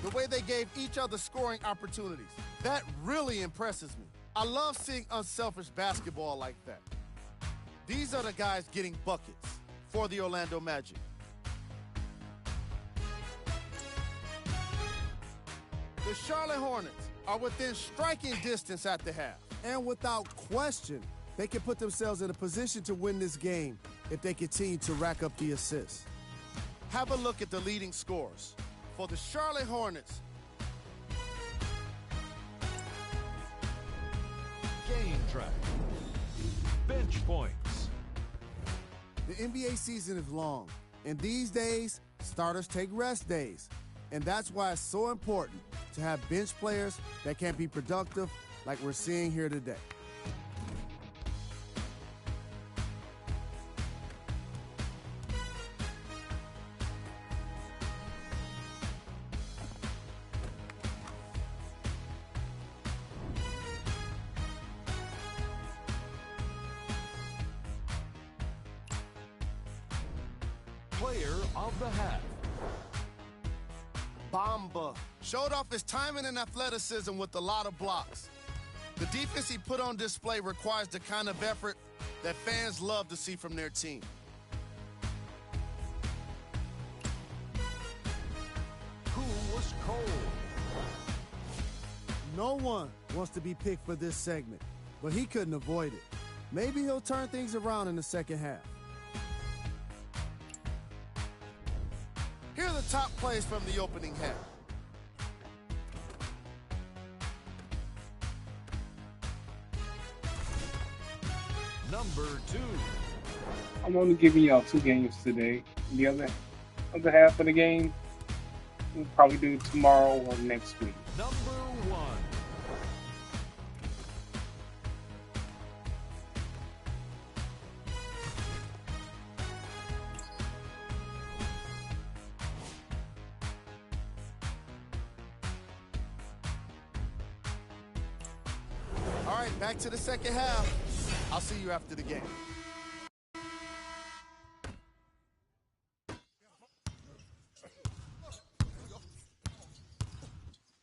The way they gave each other scoring opportunities. That really impresses me. I love seeing unselfish basketball like that. These are the guys getting buckets for the Orlando Magic. The Charlotte Hornets are within striking distance at the half. And without question, they can put themselves in a position to win this game if they continue to rack up the assists. Have a look at the leading scorers. For the Charlotte Hornets, Game track. Bench points. The NBA season is long, and these days, starters take rest days. And that's why it's so important to have bench players that can be productive like we're seeing here today. Player of the half. Bamba showed off his timing and athleticism with a lot of blocks. The defense he put on display requires the kind of effort that fans love to see from their team. Who was cold? No one wants to be picked for this segment, but he couldn't avoid it. Maybe he'll turn things around in the second half. Here are the top plays from the opening half. Number 2. I'm only giving y'all 2 games today. The other half of the game, we'll probably do tomorrow or next week. Number 1. All right, back to the second half. I'll see you after the game.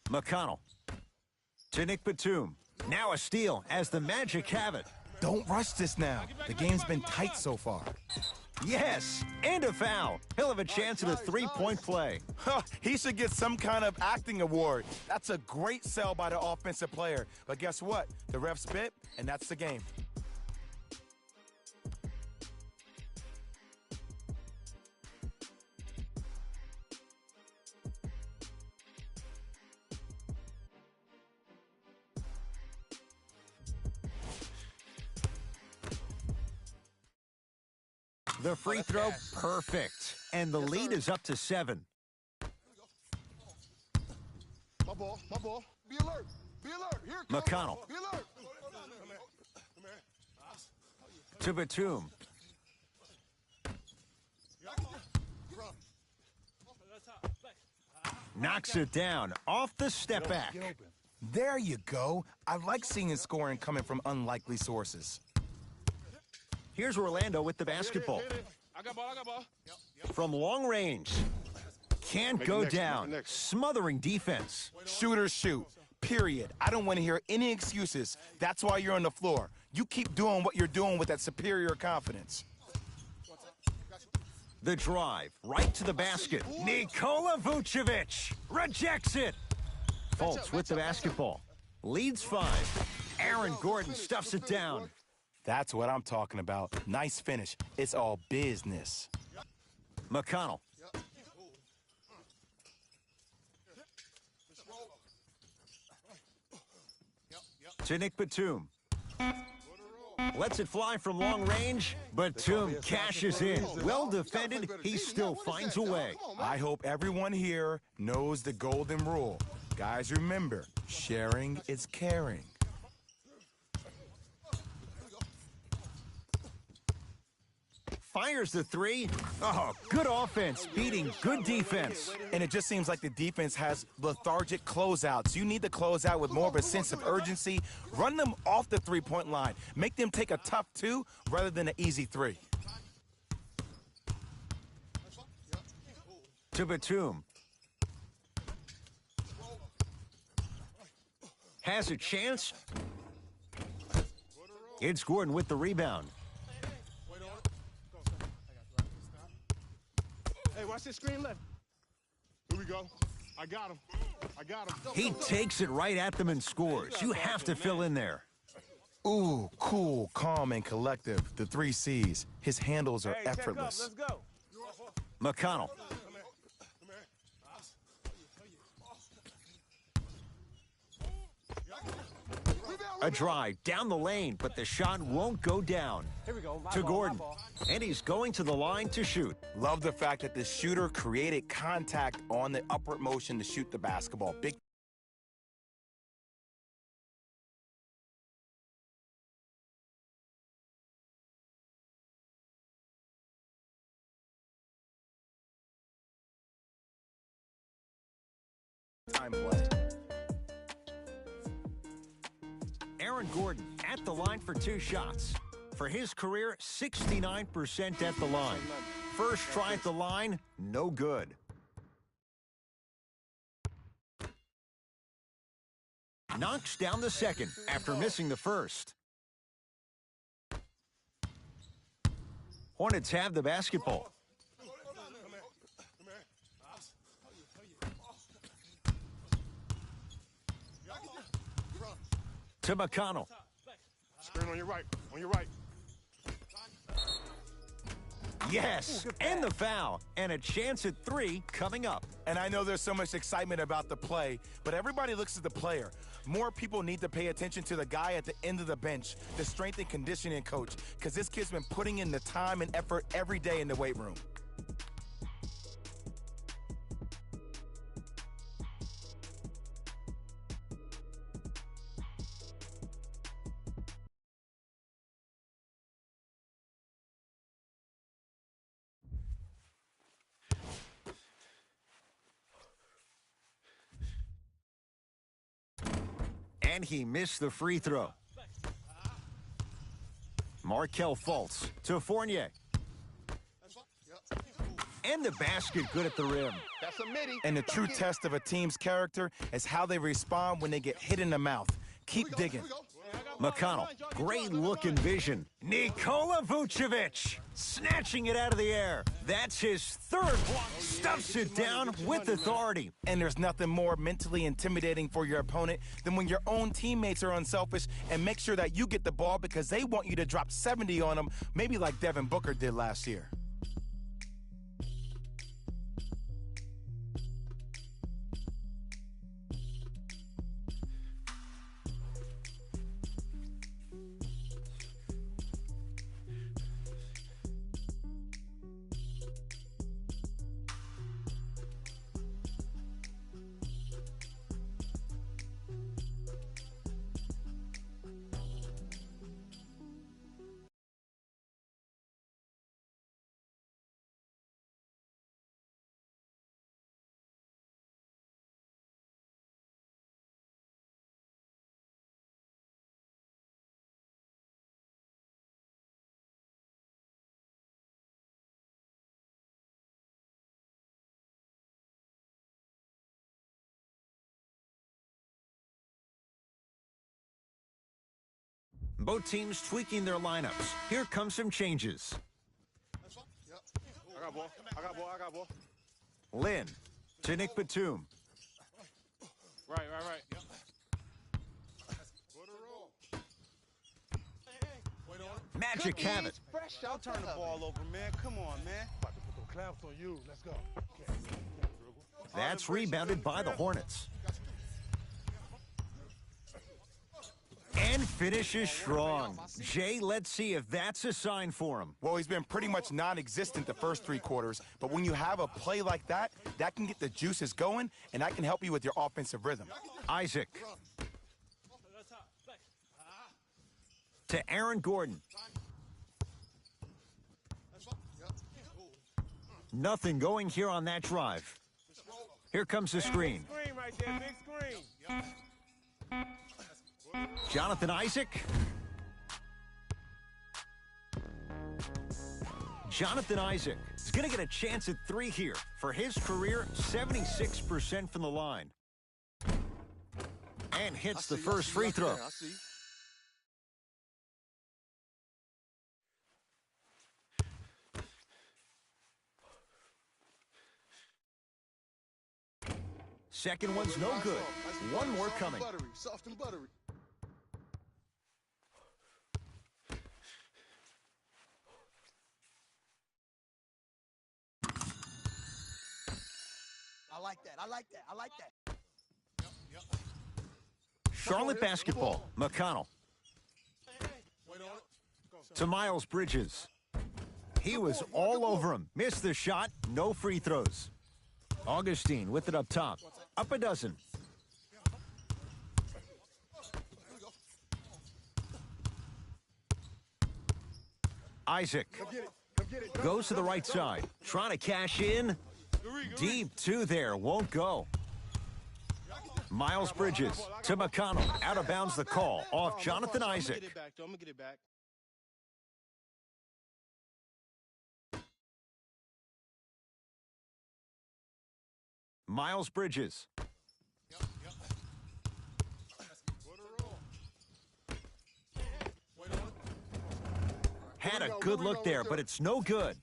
McConnell to Nick Batum. Now a steal as the Magic have it. Don't rush this now. The game's been tight so far. Yes, and a foul. He'll have a chance at a three-point play. He should get some kind of acting award. That's a great sell by the offensive player. But guess what? The refs bit, and that's the game. The free throw, perfect. And the lead is up to 7. My ball. Be alert. Be alert. Here it comes. McConnell. Be alert. To Batum. Knocks it down off the step back. There you go. I like seeing scoring coming from unlikely sources. Here's Orlando with the basketball. I got ball. From long range. Can't go down. Smothering defense. Shooters shoot. Period. I don't want to hear any excuses. That's why you're on the floor. You keep doing what you're doing with that superior confidence. The drive, right to the basket. Nikola Vucevic rejects it. Fultz with the basketball. Leads 5. Aaron Gordon stuffs it down. That's what I'm talking about. Nice finish. It's all business. McConnell. To Nick Batum. Lets it fly from long range. Batum cashes in. Well defended. He still finds a way. I hope everyone here knows the golden rule. Guys, remember, sharing is caring. Fires the 3. Oh, good offense beating good defense. And it just seems like the defense has lethargic closeouts. You need to close out with more of a sense of urgency. Run them off the three-point line. Make them take a tough 2 rather than an easy 3. To Batum. Has a chance. It's Gordon with the rebound. Hey, watch this screen left. Here we go. I got him. He takes it right at them and scores. You have to fill in there. Ooh, cool, calm, and collective. The 3 C's. His handles are effortless. Let's go. McConnell. A drive down the lane, but the shot won't go down. Here we go. To Gordon. And he's going to the line to shoot. Love the fact that the shooter created contact on the upward motion to shoot the basketball. Big time play. Aaron Gordon at the line for 2 shots. For his career, 69% at the line. First try at the line, no good. Knocks down the second after missing the first. Hornets have the basketball. To McConnell. Screen on your right. Yes, and the foul, and a chance at 3 coming up. And I know there's so much excitement about the play, but everybody looks at the player. More people need to pay attention to the guy at the end of the bench, the strength and conditioning coach, because this kid's been putting in the time and effort every day in the weight room. And he missed the free throw. Markelle Fultz to Fournier. And the basket good at the rim. That's a midi. And the true test of a team's character is how they respond when they get hit in the mouth. Keep digging. McConnell, great look and vision. Nikola Vucevic, snatching it out of the air. That's his 3rd block. Stuffs it down with authority. And there's nothing more mentally intimidating for your opponent than when your own teammates are unselfish and make sure that you get the ball because they want you to drop 70 on them, maybe like Devin Booker did last year. Both teams tweaking their lineups. Here come some changes. I got ball. I got ball. I got ball. Lynn to Nick Batum. Right. Yep. Magic have it. Fresh out. Turn the ball over, man. Come on, man. About to put the clamps on you. Let's go. That's rebounded by the Hornets. And finishes strong. Jay, let's see if that's a sign for him. Well, he's been pretty much non-existent the first 3 quarters, but when you have a play like that, that can get the juices going, and that can help you with your offensive rhythm. Isaac. To Aaron Gordon. Nothing going here on that drive. Here comes the screen. Screen right there. Big screen. Jonathan Isaac. Jonathan Isaac is going to get a chance at 3 here. For his career, 76% from the line. And hits the first free throw. I see. Second one's no good. One more coming. Soft and buttery. I like that. Charlotte basketball. McConnell. To Miles Bridges. He was all over him. Missed the shot. No free throws. Augustine with it up top. Up a dozen. Isaac goes to the right side. Trying to cash in. Deep 2 there. Won't go. Miles Bridges to McConnell. Out of bounds the call. Off Jonathan Isaac. I'm going to get it back. Miles Bridges. Had a good look there, but it's no good.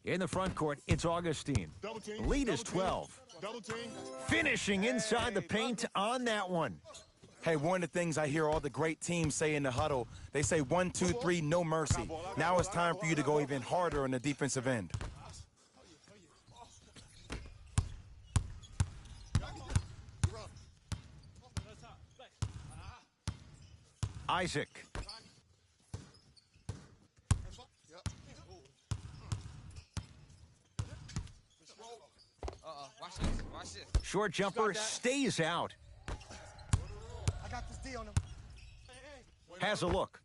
In the front court, it's Augustine. Lead is 12. Finishing inside the paint on that one. Hey, one of the things I hear all the great teams say in the huddle, they say 1, 2, 3, no mercy. Now it's time for you to go even harder on the defensive end. Isaac. Watch this. Short jumper stays out. I got this D on him. Has a look.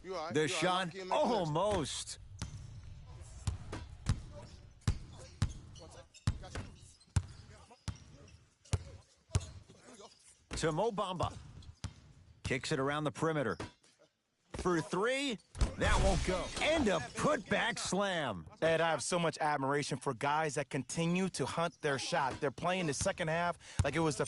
You all right? The shot almost. To Mo Bamba. Kicks it around the perimeter. For 3, that won't go. And a putback slam. Ed, I have so much admiration for guys that continue to hunt their shot. They're playing the second half like it was the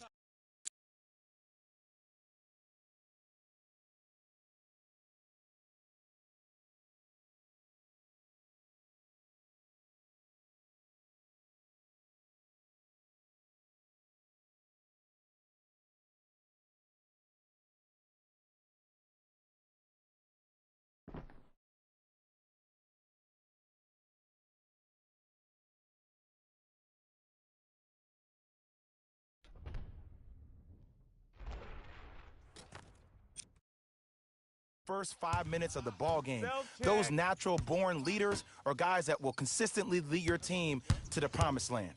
first 5 minutes of the ball game. Those natural-born leaders are guys that will consistently lead your team to the promised land.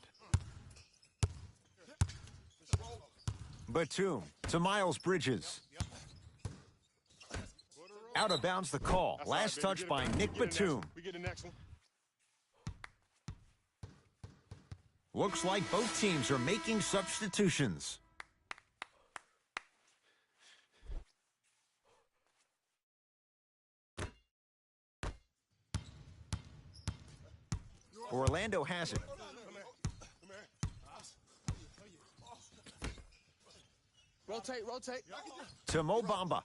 Batum to Miles Bridges. Out of bounds the call. Last touch by Nick Batum. We get the next one. Looks like both teams are making substitutions. Orlando has it. Rotate. To Mo Bamba.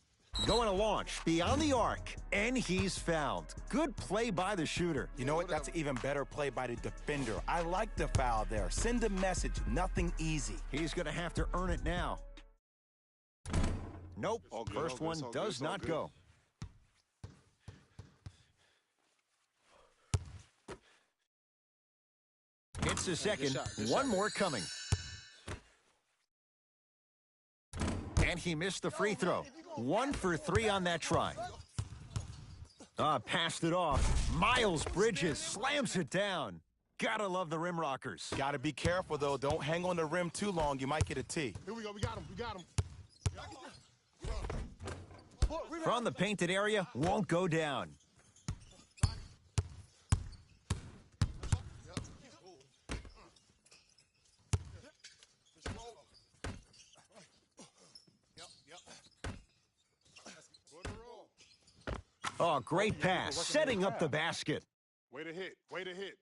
Going to launch beyond the arc, and he's fouled. Good play by the shooter. You know what? That's an even better play by the defender. I like the foul there. Send a message. Nothing easy. He's going to have to earn it now. Nope. First one does not go. Hits the second. One more coming. And he missed the free throw. 1 for 3 on that try. Passed it off. Miles Bridges slams it down. Gotta love the rim rockers. Gotta be careful, though. Don't hang on the rim too long. You might get a T. Here we go. We got him. From the painted area, won't go down. Oh, great pass, setting up the basket. Way to hit. Right here.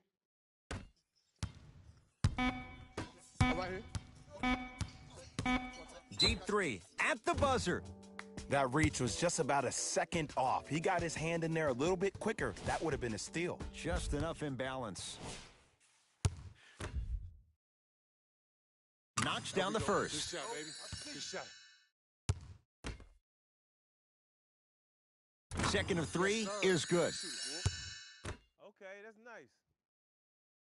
Deep three, at the buzzer. That reach was just about a second off. He got his hand in there a little bit quicker. That would have been a steal. Just enough imbalance. Knocks down the first. Good shot, baby. Good shot. Second of 3 is good. Okay, that's nice.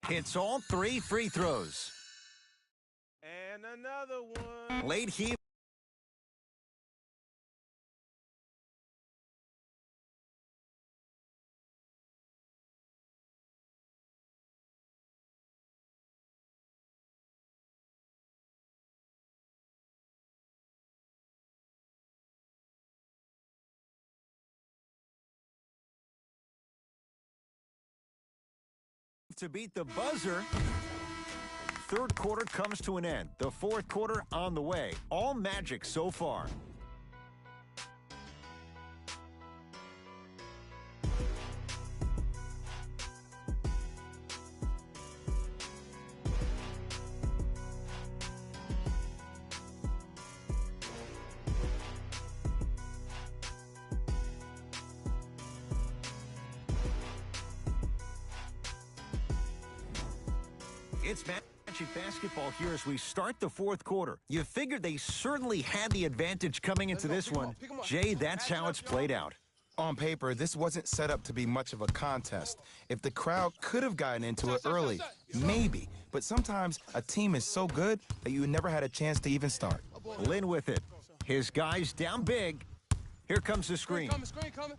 Hits all 3 free throws. And another one. Late heave. To beat the buzzer. Third quarter comes to an end. The fourth quarter on the way. All Magic so far. It's Magic basketball here as we start the fourth quarter. You figured they certainly had the advantage coming into this one. Jay, that's how it's played out. On paper, this wasn't set up to be much of a contest. If the crowd could have gotten into it early, maybe. But sometimes a team is so good that you never had a chance to even start. Lynn with it. His guys down big. Here comes the screen. Screen coming.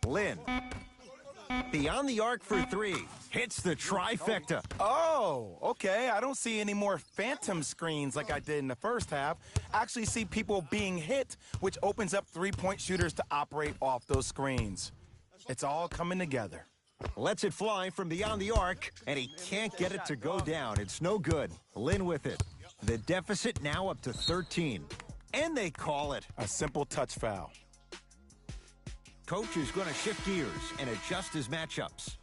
Lynn. Beyond the arc for 3. Hits the trifecta. Oh, okay. I don't see any more phantom screens like I did in the first half. I actually see people being hit, which opens up three-point shooters to operate off those screens. It's all coming together. Lets it fly from beyond the arc, and he can't get it to go down. It's no good. Lynn with it. The deficit now up to 13. And they call it. A simple touch foul. Coach is going to shift gears and adjust his matchups.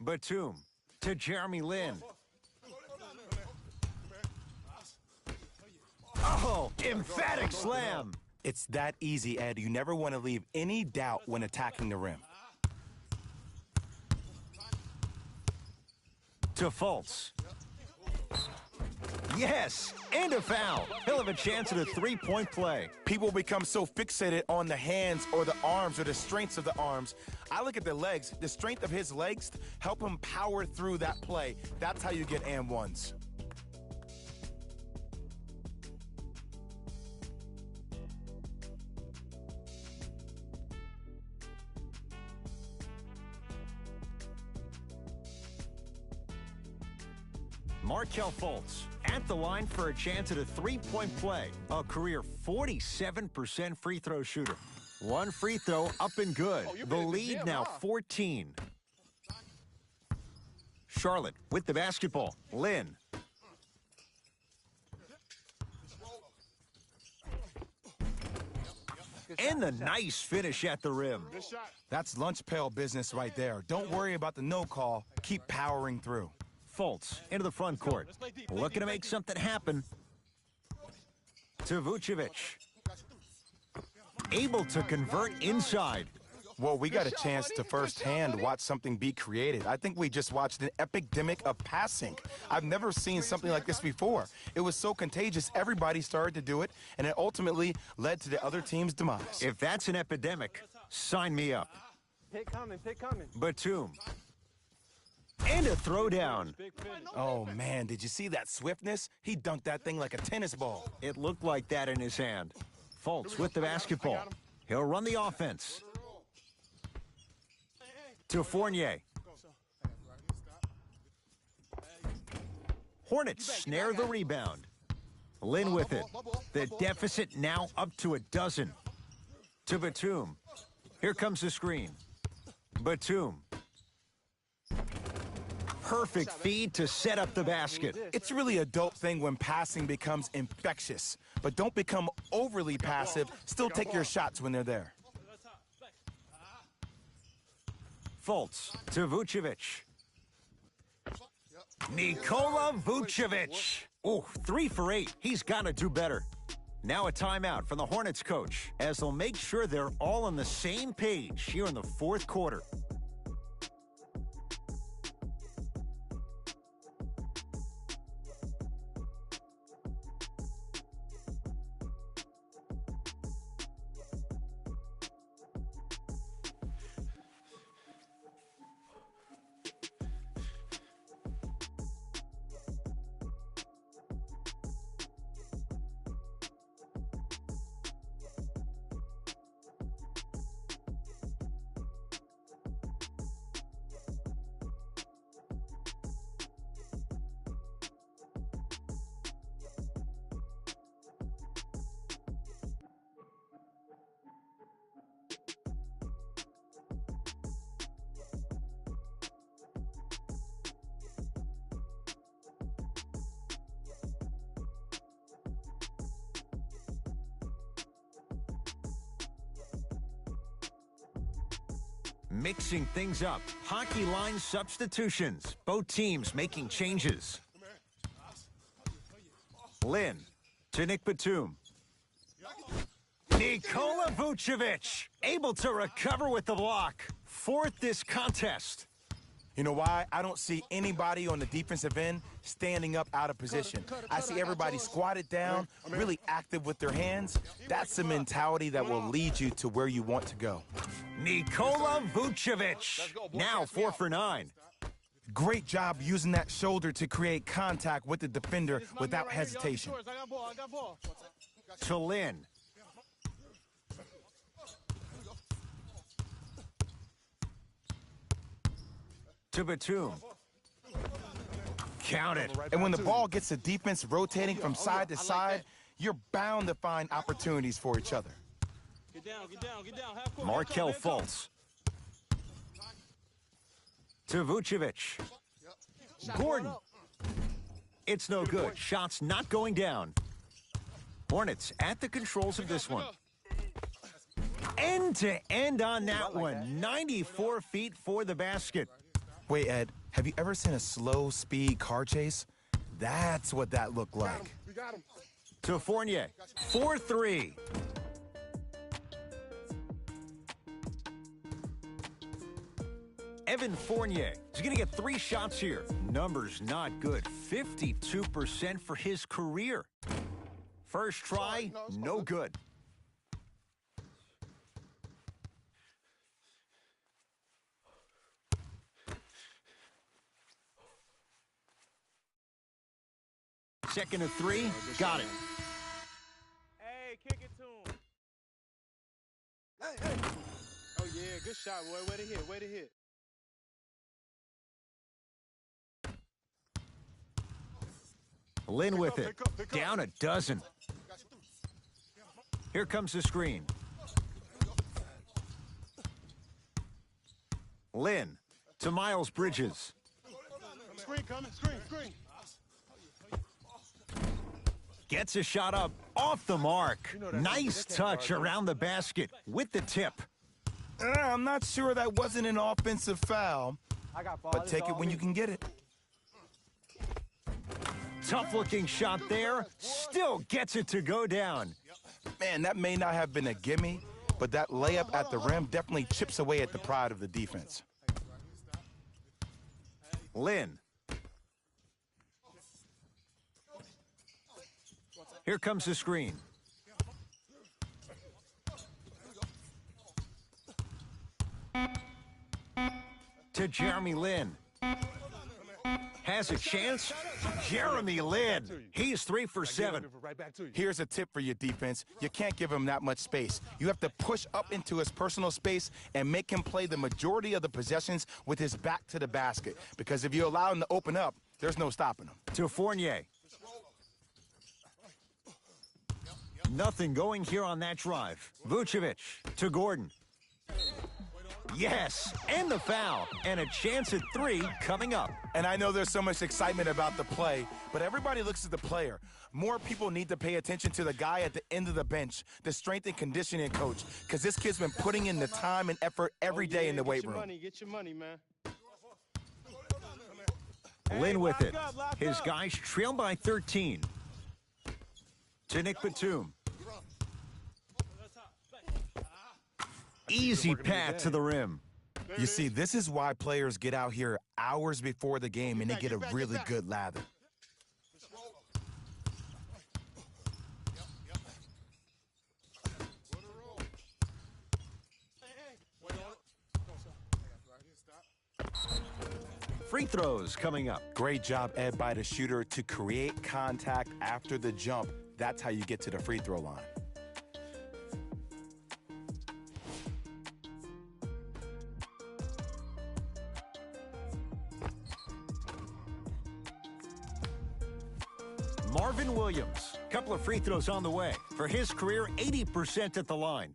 Batum to Jeremy Lin. Oh, emphatic slam. It's that easy, Ed. You never want to leave any doubt when attacking the rim. To Fultz. Yes, and a foul. He'll have a chance at a three-point play. People become so fixated on the hands or the arms or the strengths of the arms. I look at the legs. The strength of his legs help him power through that play. That's how you get and ones. Markelle Fultz at the line for a chance at a three-point play. A career 47% free throw shooter. One free throw up and good. The lead now 14. Charlotte with the basketball. Lynn. And the nice finish at the rim. That's lunch pail business right there. Don't worry about the no call. Keep powering through. Fultz into the front court. Looking to make something happen. To Vucevic. Able to convert inside. Well, we got a chance to firsthand watch something be created. I think we just watched an epidemic of passing. I've never seen something like this before. It was so contagious, everybody started to do it, and it ultimately led to the other team's demise. If that's an epidemic, sign me up. Pick coming, pick coming. Batum. And a throwdown. Oh, man, did you see that swiftness? He dunked that thing like a tennis ball. It looked like that in his hand. Fultz with the basketball. He'll run the offense. To Fournier. Hornets snare the rebound. Lynn with it. The deficit now up to a dozen. To Batum. Here comes the screen. Batum. Perfect feed to set up the basket. It's really a dope thing when passing becomes infectious. But don't become overly passive. Still take your shots when they're there. Fultz to Vucevic. Nikola Vucevic. Ooh, 3 for 8. He's got to do better. Now a timeout from the Hornets coach as they'll make sure they're all on the same page here in the fourth quarter. Mixing things up. Hockey line substitutions. Both teams making changes. Lynn to Nick Batum. Nikola Vucevic able to recover with the block. Fourth this contest. You know why? I don't see anybody on the defensive end standing up out of position. I see everybody squatted down, really active with their hands. That's the mentality that will lead you to where you want to go. Nikola Vucevic. Now 4 for 9. Great job using that shoulder to create contact with the defender without hesitation. To Lynn. To Batum. Count it. And when the ball gets the defense rotating from side to side, you're bound to find opportunities for each other. Get down, get down, get down. Half court, Markelle Fultz. To Vucevic. Gordon. It's no good. Shots not going down. Hornets at the controls of this one. End to end on that one. 94 feet for the basket. Wait, Ed, have you ever seen a slow-speed car chase? That's what that looked like. To Fournier. 4-3. Evan Fournier is going to get 3 shots here. Numbers not good. 52% for his career. First try, no good. Second of 3, got it. Hey, kick it to him. Hey. Oh, yeah, good shot, boy. Way to hit, way to hit. Lynn with it. Down a dozen. Here comes the screen. Lynn to Miles Bridges. Screen coming. Screen. Gets a shot up off the mark. Nice touch around the basket with the tip. I'm not sure that wasn't an offensive foul, I got ball. but take it when you can get it. Tough-looking shot there. Still gets it to go down. Man, that may not have been a gimme, but that layup at the rim definitely chips away at the pride of the defense. Lynn. Here comes the screen. To Jeremy Lin. Has a chance. Jeremy Lin. He's 3 for 7. Here's a tip for your defense. You can't give him that much space. You have to push up into his personal space and make him play the majority of the possessions with his back to the basket. Because if you allow him to open up, there's no stopping him. To Fournier. Nothing going here on that drive. Vucevic to Gordon. Yes, and the foul, and a chance at 3 coming up. And I know there's so much excitement about the play, but everybody looks at the player. More people need to pay attention to the guy at the end of the bench, the strength and conditioning coach, because this kid's been putting in the time and effort every day in the weight room. Get your money, man. Lynn with it. His guys trail by 13. To Nick Batum. Easy path to the rim. You see, this is why players get out here hours before the game and they get a really good lather. Free throws coming up. Great job, Ed, by the shooter to create contact after the jump. That's how you get to the free throw line. Marvin Williams, couple of free throws on the way. For his career, 80% at the line.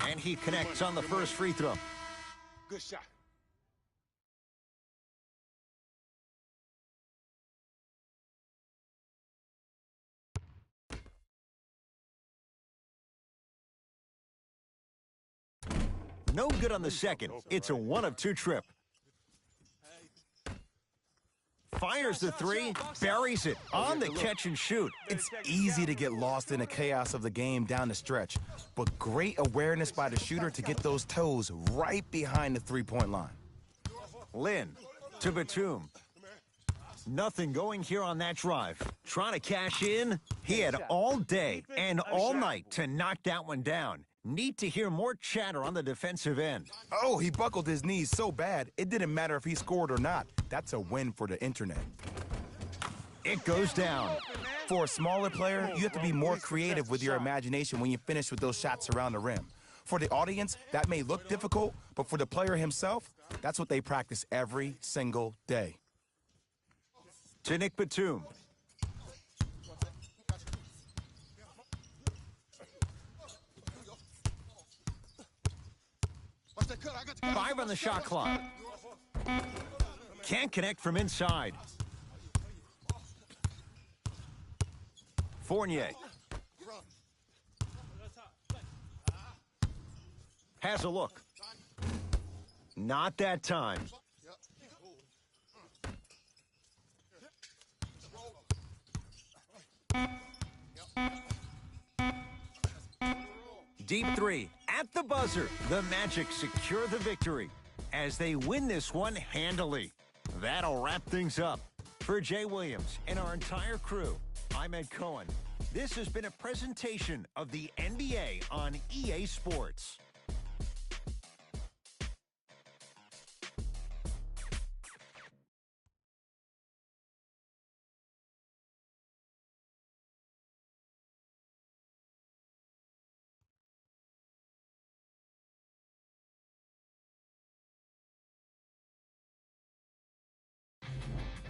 And he connects on the first free throw. Good shot. No good on the second. It's a 1 of 2 trip. Fires the 3, buries it on the catch and shoot. It's easy to get lost in the chaos of the game down the stretch, but great awareness by the shooter to get those toes right behind the three-point line. Lynn to Batum. Nothing going here on that drive. Trying to cash in. He had all day and all night to knock that one down. Need to hear more chatter on the defensive end. Oh, he buckled his knees so bad, it didn't matter if he scored or not. That's a win for the internet. It goes down. For a smaller player, you have to be more creative with your imagination when you finish with those shots around the rim. For the audience, that may look difficult, but for the player himself, that's what they practice every single day. To Nick Batum. Five on the shot clock. Can't connect from inside. Fournier. Has a look. Not that time. Deep 3 at the buzzer. The Magic secure the victory as they win this one handily. That'll wrap things up. For Jay Williams and our entire crew, I'm Ed Cohen. This has been a presentation of the NBA on EA Sports.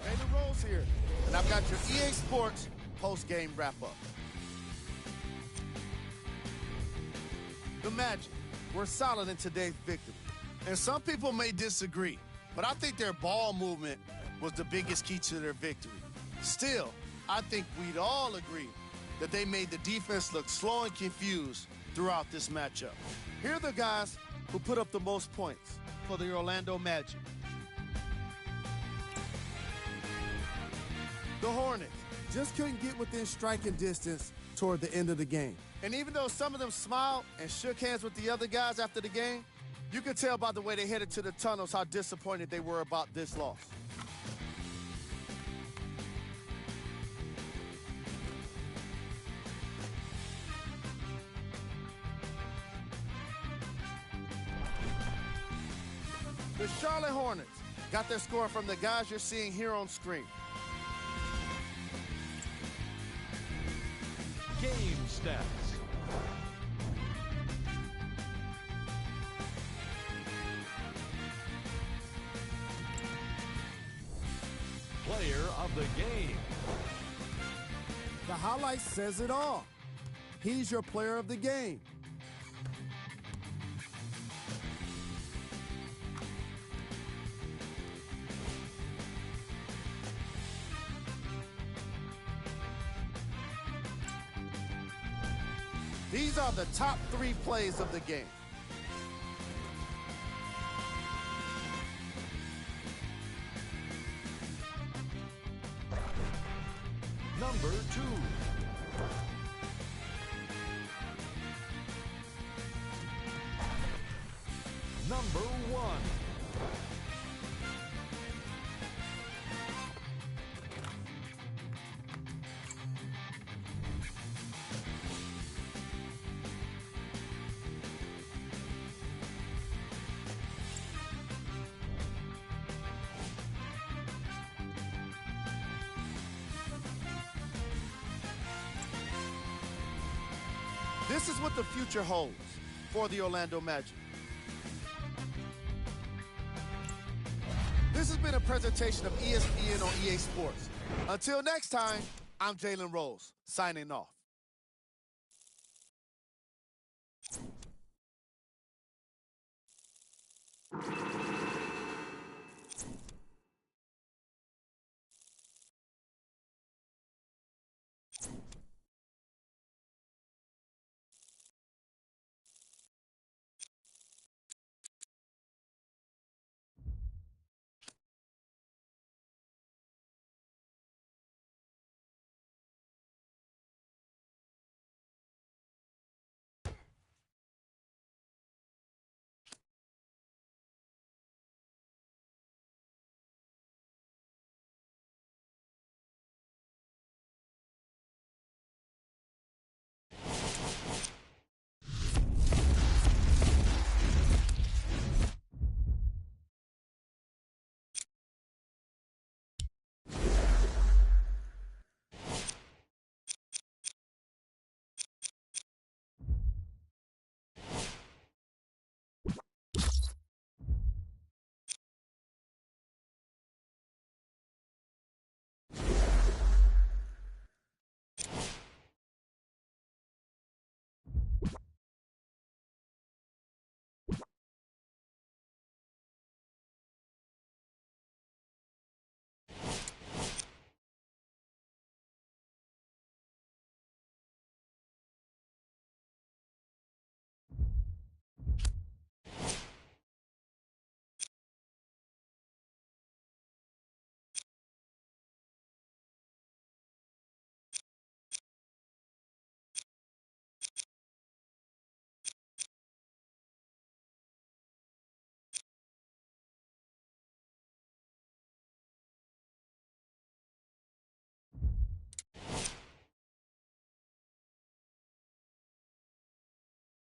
Brandon Rose here, and I've got your EA Sports post-game wrap-up. The Magic were solid in today's victory, and some people may disagree, but I think their ball movement was the biggest key to their victory. Still, I think we'd all agree that they made the defense look slow and confused throughout this matchup. Here are the guys who put up the most points for the Orlando Magic. The Hornets just couldn't get within striking distance toward the end of the game. And even though some of them smiled and shook hands with the other guys after the game, you could tell by the way they headed to the tunnels how disappointed they were about this loss. The Charlotte Hornets got their score from the guys you're seeing here on screen. Game stats. Player of the game. The highlight says it all. He's your player of the game. These are the top 3 plays of the game. Number 2. Number 1. This is what the future holds for the Orlando Magic. This has been a presentation of ESPN on EA Sports. Until next time, I'm Jalen Rose, signing off.